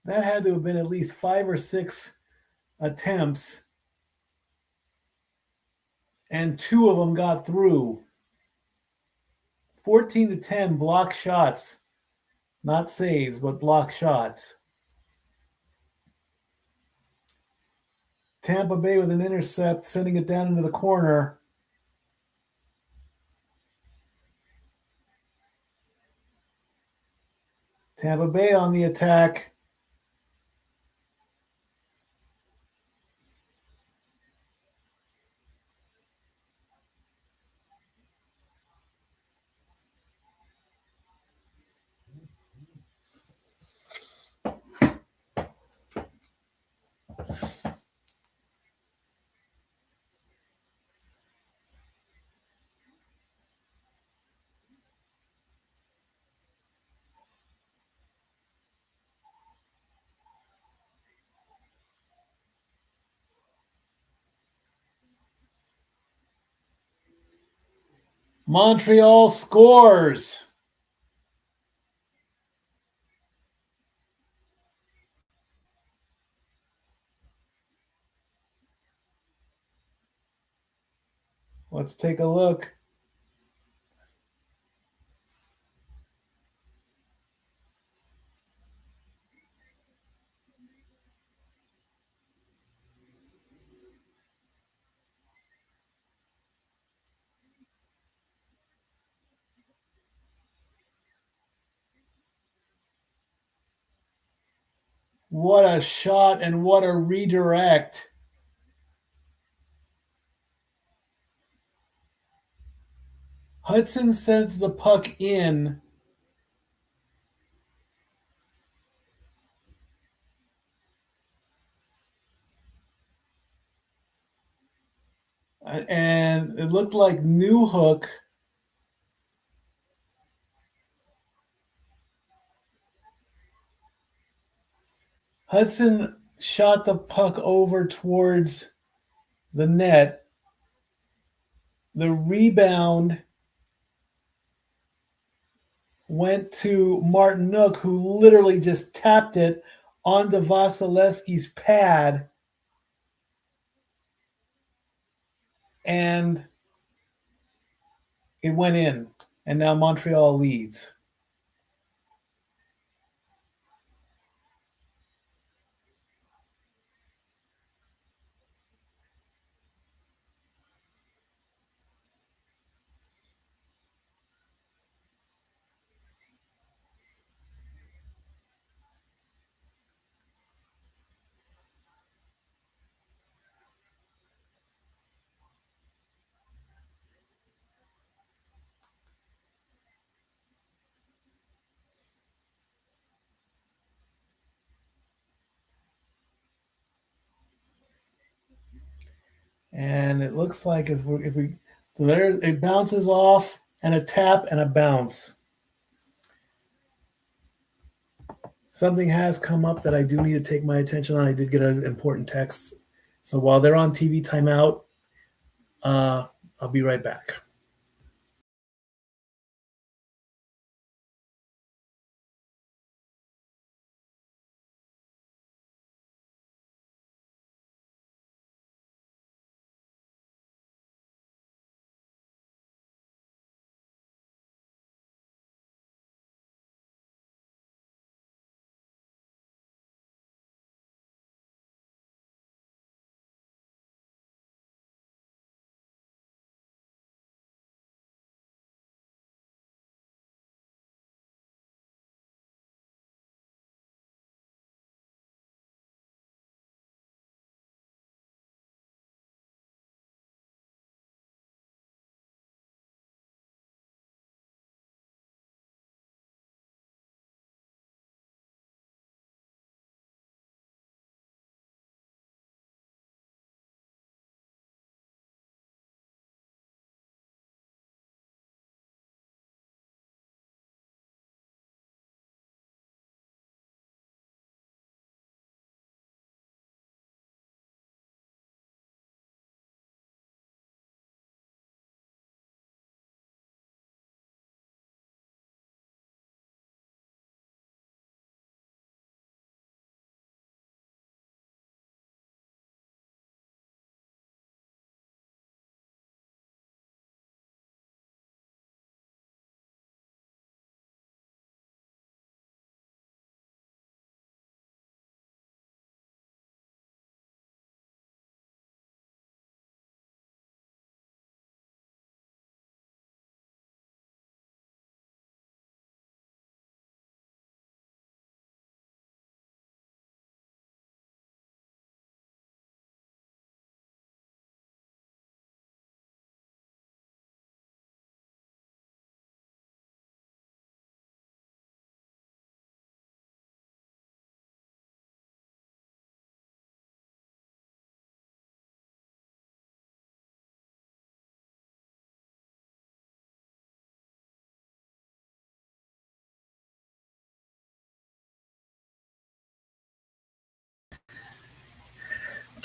That had to have been at least 5 or 6 attempts, and 2 of them got through. 14-10 block shots, not saves, but block shots. Tampa Bay with an intercept, sending it down into the corner. Tampa Bay on the attack. Montreal scores. Let's take a look. What a shot and what a redirect. Hudson sends the puck in. And it looked like Newhook Hudson shot the puck over towards the net. The rebound went to Martinuk, who literally just tapped it onto Vasilevsky's pad. And it went in. And now Montreal leads. And it looks like if we there it bounces off and a tap and a bounce. Something has come up that I do need to take my attention on. I did get an important text. So while they're on TV timeout, I'll be right back.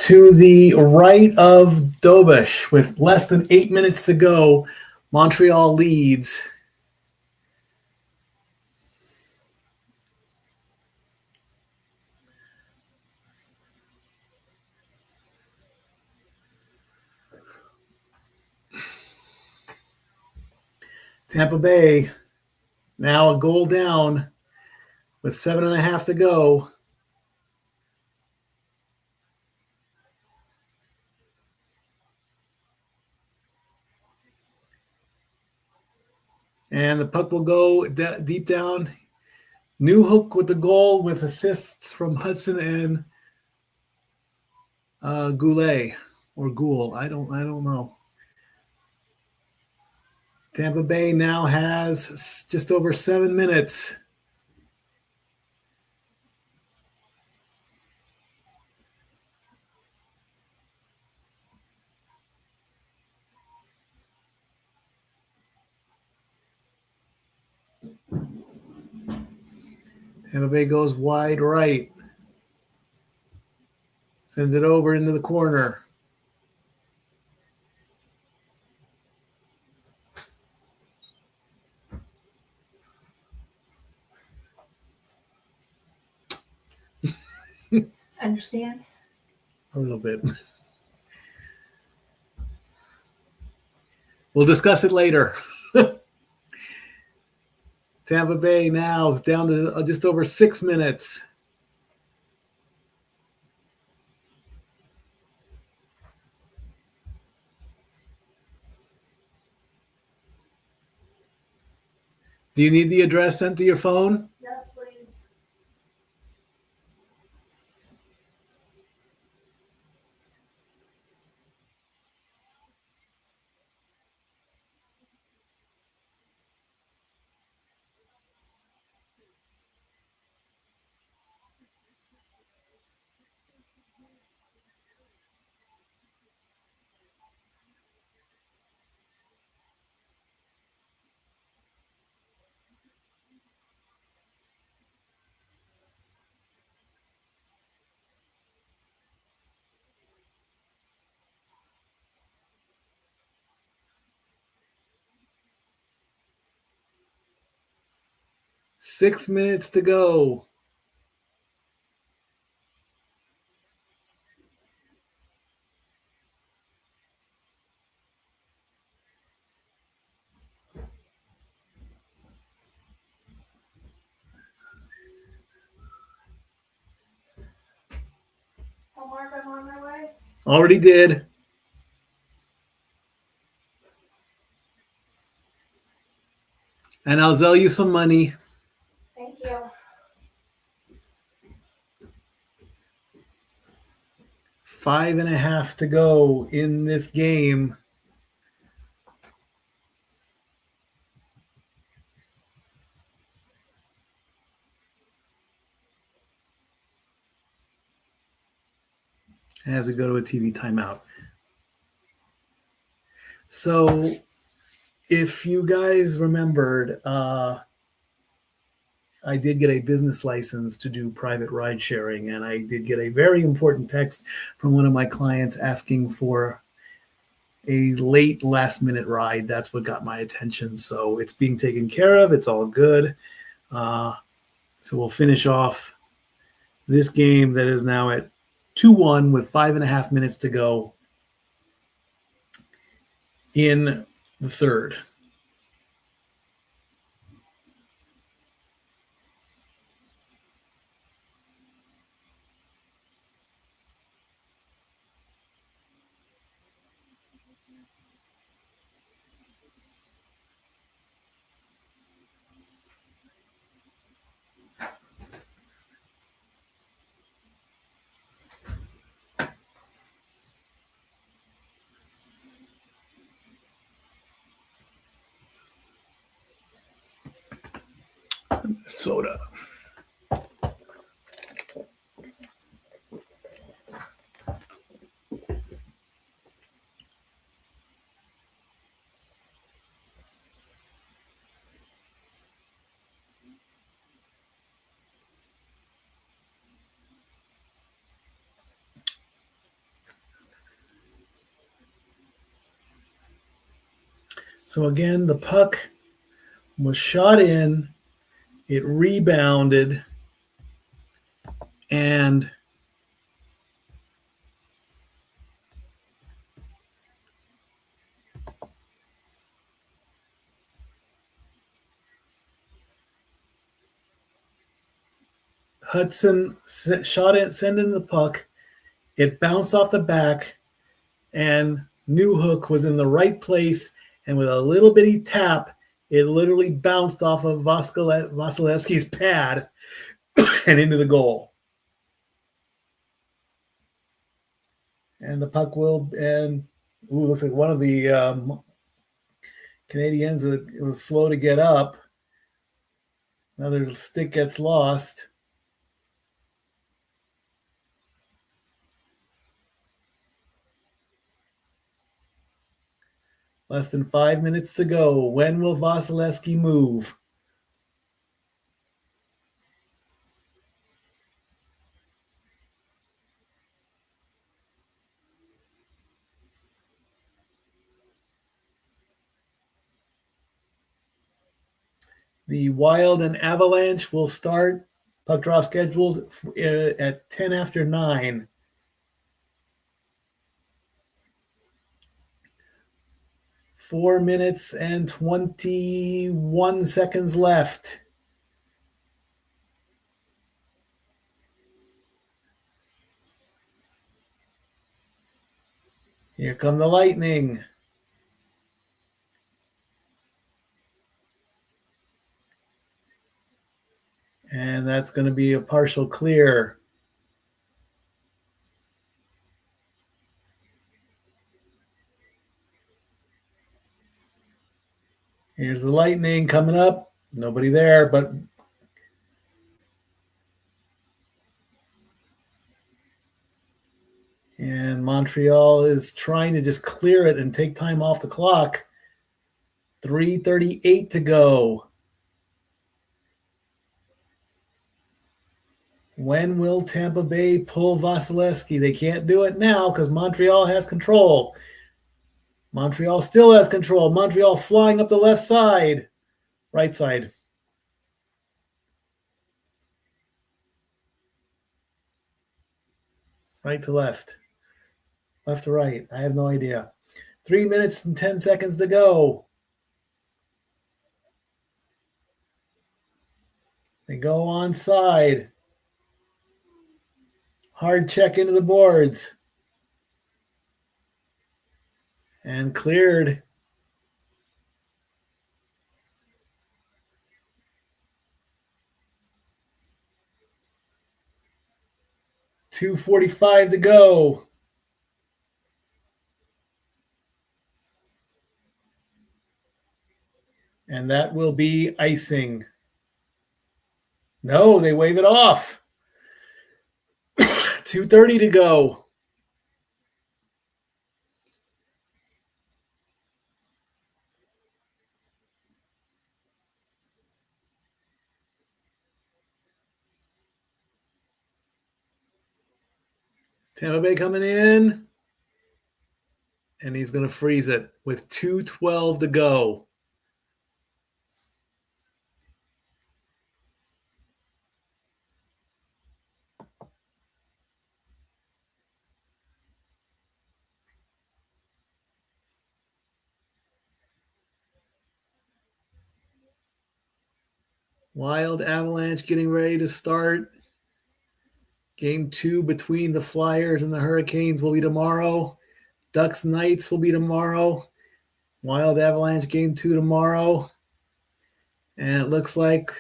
To the right of Dobish, with less than 8 minutes to go, Montreal leads. Tampa Bay now a goal down with 7.5 to go. And the puck will go deep down. New Hook with the goal with assists from Hudson and Goulet or Gould. I don't know. Tampa Bay now has just over 7 minutes. Tampa Bay goes wide right. Sends it over into the corner. Understand? A little bit. We'll discuss it later. Tampa Bay now down to just over 6 minutes. Do you need the address sent to your phone? Yes, please. Six minutes to go. Tell Mark I'm on my way. Already did. And I'll sell you some money. Thank you. Five and a half to go in this game. As we go to a TV timeout. So if you guys remembered, I did get a business license to do private ride sharing, and I did get a very important text from one of my clients asking for a late last minute ride. That's what got my attention. So it's being taken care of. It's all good. So we'll finish off this game that is now at 2-1 with 5.5 minutes to go in the third. Soda. So again, the puck was shot in, it rebounded, and Hudson shot it, sent in the puck. It bounced off the back, and Newhook was in the right place, and with a little bitty tap, it literally bounced off of Vasilevsky's pad and into the goal. And the puck looks like one of the Canadiens, it was slow to get up. Another stick gets lost. Less than 5 minutes to go. When will Vasilevsky move? The Wild and Avalanche will start. Puck drop scheduled at 10 after 9. Four minutes and 21 seconds left. Here come the Lightning. And that's going to be a partial clear. Here's the Lightning coming up. Nobody there, but and Montreal is trying to just clear it and take time off the clock. 3:38 to go. When will Tampa Bay pull Vasilevsky? They can't do it now because Montreal has control. Montreal still has control. Montreal flying up the left side. Right side. Right to left. Left to right. I have no idea. 3 minutes and 10 seconds to go. They go onside. Hard check into the boards. And cleared. .245 to go. And that will be icing. No, they wave it off. 2:30 to go. Tampa Bay coming in. And he's going to freeze it with 2:12 to go. Wild Avalanche getting ready to start. Game 2 between the Flyers and the Hurricanes will be tomorrow. Ducks Knights will be tomorrow. Wild Avalanche game 2 tomorrow. And it looks like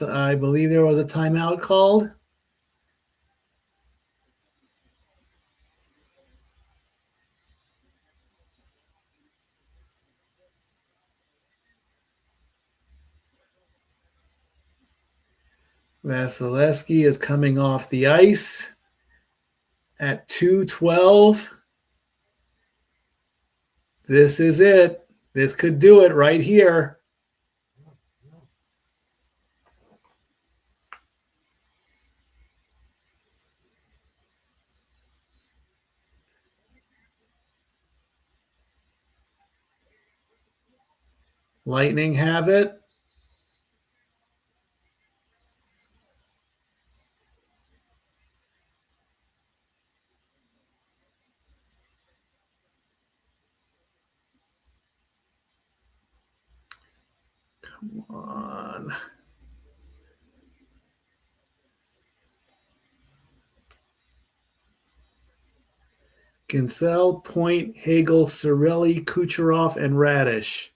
I believe there was a timeout called. Vasilevsky is coming off the ice at 2:12. This is it. This could do it right here. Lightning have it. Come on. Ginsel, Point, Hagel, Cirelli, Kucherov, and Radish.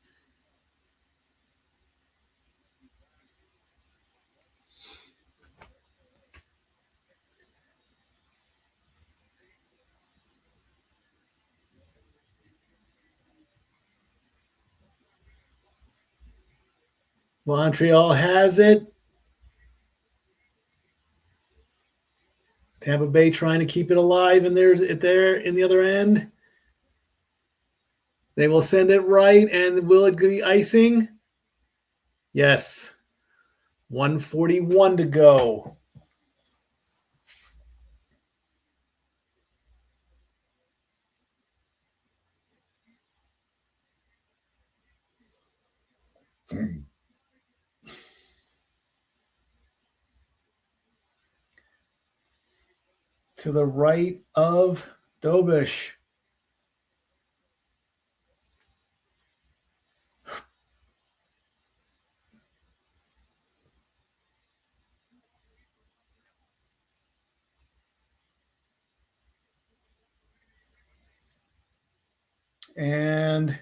Montreal has it. Tampa Bay trying to keep it alive, and there's it there in the other end. They will send it right, and will it be icing? Yes. 1:41 to go. To the right of Dobish. And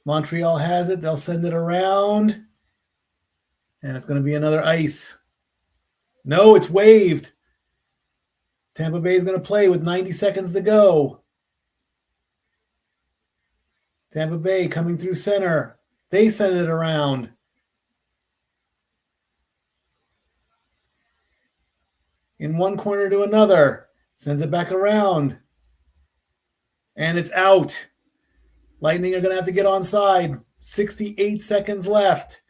Montreal has it. They'll send it around. And it's going to be another ice. No, it's waved. Tampa Bay is going to play with 90 seconds to go. Tampa Bay coming through center. They send it around. In one corner to another. Sends it back around. And it's out. Lightning are going to have to get onside. 68 seconds left.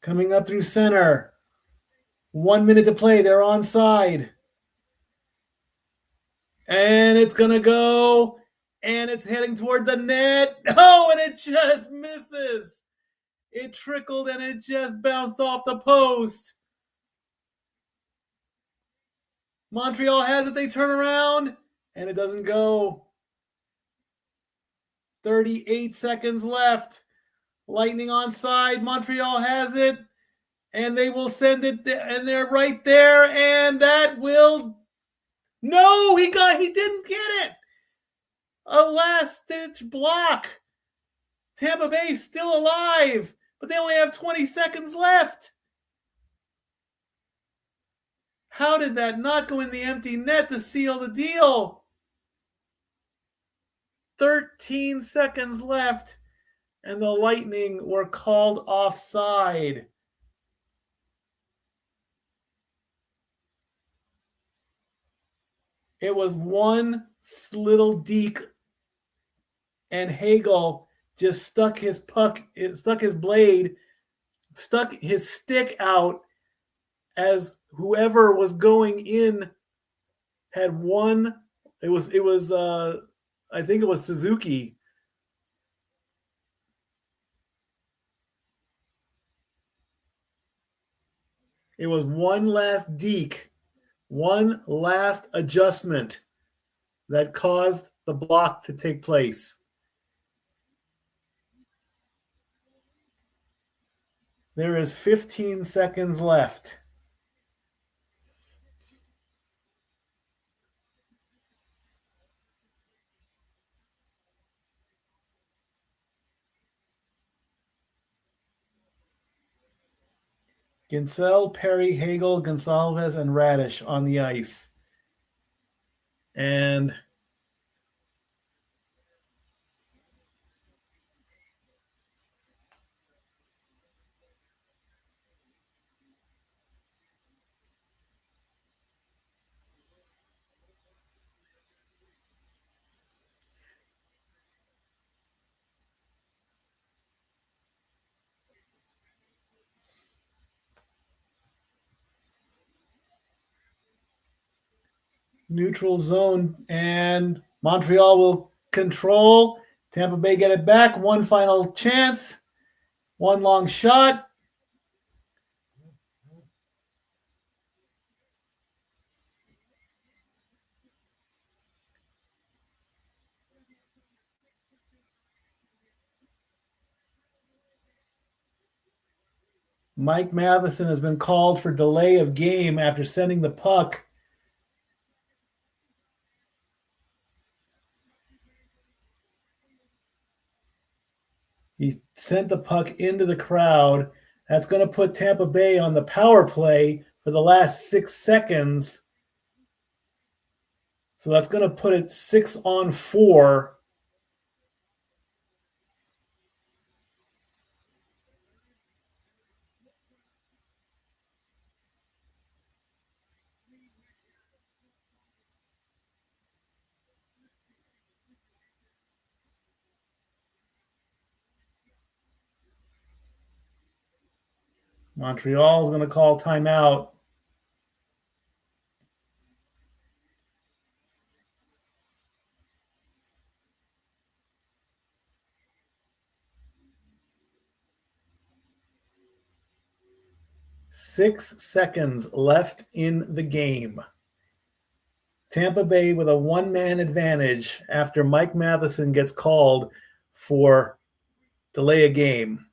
Coming up through center. 1 minute to play. They're onside. And it's going to go. And it's heading toward the net. Oh, and it just misses. It trickled and it just bounced off the post. Montreal has it. They turn around. And it doesn't go. 38 seconds left. Lightning onside. Montreal has it. And they will send it. And they're right there. And that will... No, he didn't get it. A last-ditch block. Tampa Bay still alive. But they only have 20 seconds left. How did that not go in the empty net to seal the deal? 13 seconds left, and the Lightning were called offside. It was one little deke, and Hagel just stuck his blade, stuck his stick out as whoever was going in had won. It was I think it was Suzuki. It was one last deke, one last adjustment that caused the block to take place. There is 15 seconds left. Ginsel, Perry, Hagel, Gonsalves, and Radish on the ice. And neutral zone, and Montreal will control, Tampa Bay get it back. One final chance. One long shot. Mike Matheson has been called for delay of game after sending the puck. He sent the puck into the crowd. That's going to put Tampa Bay on the power play for the last 6 seconds. So that's going to put it 6-on-4. Montreal is going to call timeout. Six seconds left in the game. Tampa Bay with a one-man advantage after Mike Matheson gets called for delay a game.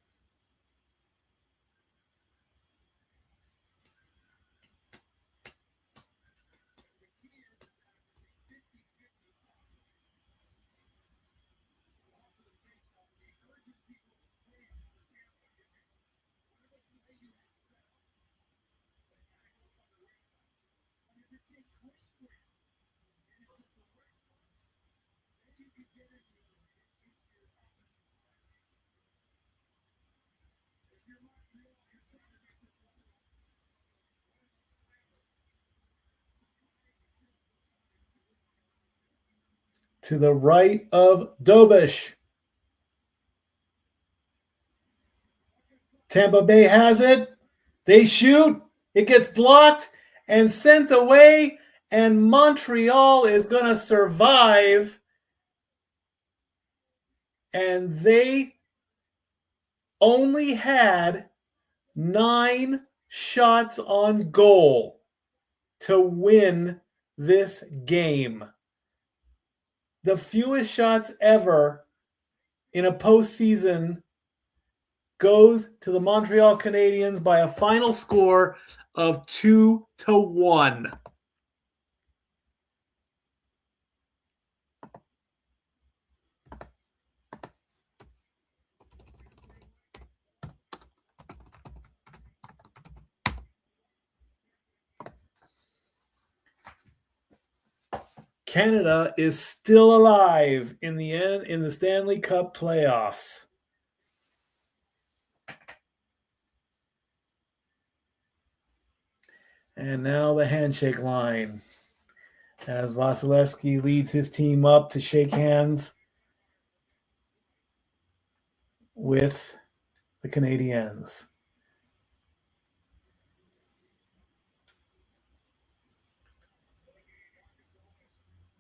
To the right of Dobish. Tampa Bay has it. They shoot. It gets blocked and sent away. And Montreal is going to survive. And they only had 9 shots on goal to win this game. The fewest shots ever in a postseason goes to the Montreal Canadiens by a final score of 2-1. Canada is still alive in the Stanley Cup playoffs. And now the handshake line as Vasilevsky leads his team up to shake hands with the Canadiens.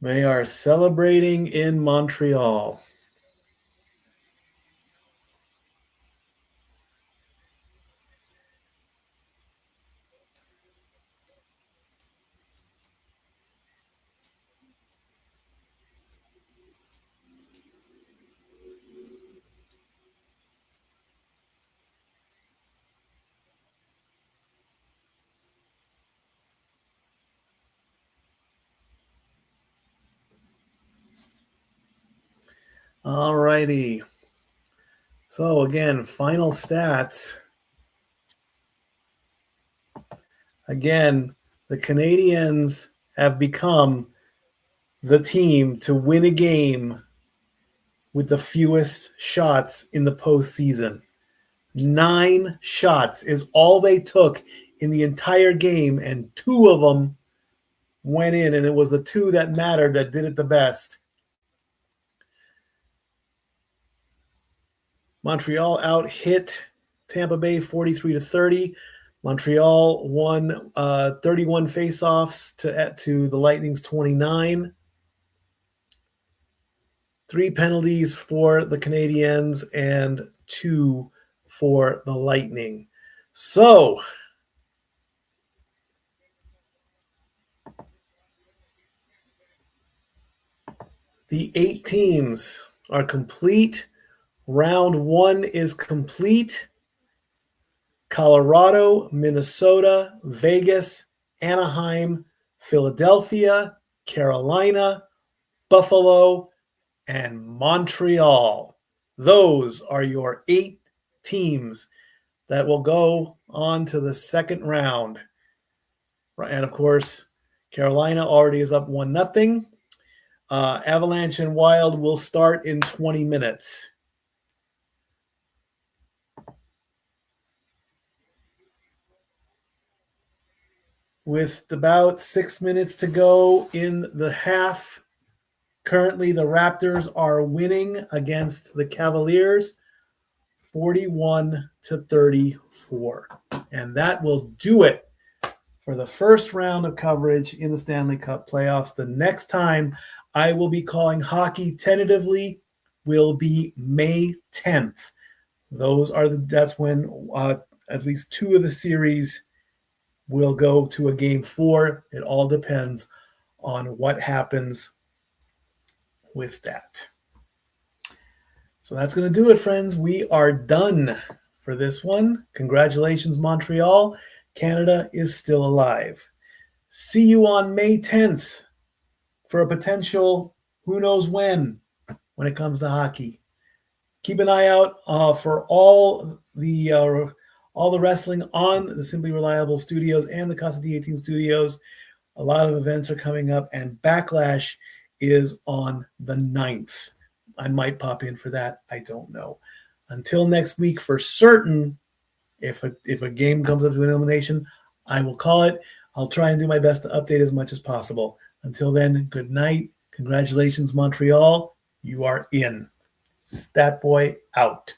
They are celebrating in Montreal. All righty. So again, final stats. Again, the Canadiens have become the team to win a game with the fewest shots in the postseason. 9 shots is all they took in the entire game, and 2 of them went in, and it was the 2 that mattered that did it the best. Montreal out-hit Tampa Bay 43-30. Montreal won 31 faceoffs to the Lightning's 29. 3 penalties for the Canadiens and 2 for the Lightning. So, the 8 teams are complete. Round 1 is complete. Colorado, Minnesota, Vegas, Anaheim, Philadelphia, Carolina, Buffalo, and Montreal. Those are your 8 teams that will go on to the second round. And of course, Carolina already is up 1-0. Avalanche and Wild will start in 20 minutes. With about 6 minutes to go in the half, currently the Raptors are winning against the Cavaliers 41-34. And that will do it for the first round of coverage in the Stanley Cup playoffs. The next time I will be calling hockey tentatively will be May 10th. That's when at least 2 of the series will go to a game 4. It all depends on what happens with that. So that's going to do it, friends. We are done for this one. Congratulations, Montreal. Canada is still alive. See you on May 10th for a potential who knows when it comes to hockey. Keep an eye out for all the wrestling on the Simply Reliable Studios and the Casa D18 Studios. A lot of events are coming up, and Backlash is on the 9th. I might pop in for that. I don't know. Until next week, for certain, if a game comes up to an elimination, I will call it. I'll try and do my best to update as much as possible. Until then, good night. Congratulations, Montreal. You are in. Stat Boy out.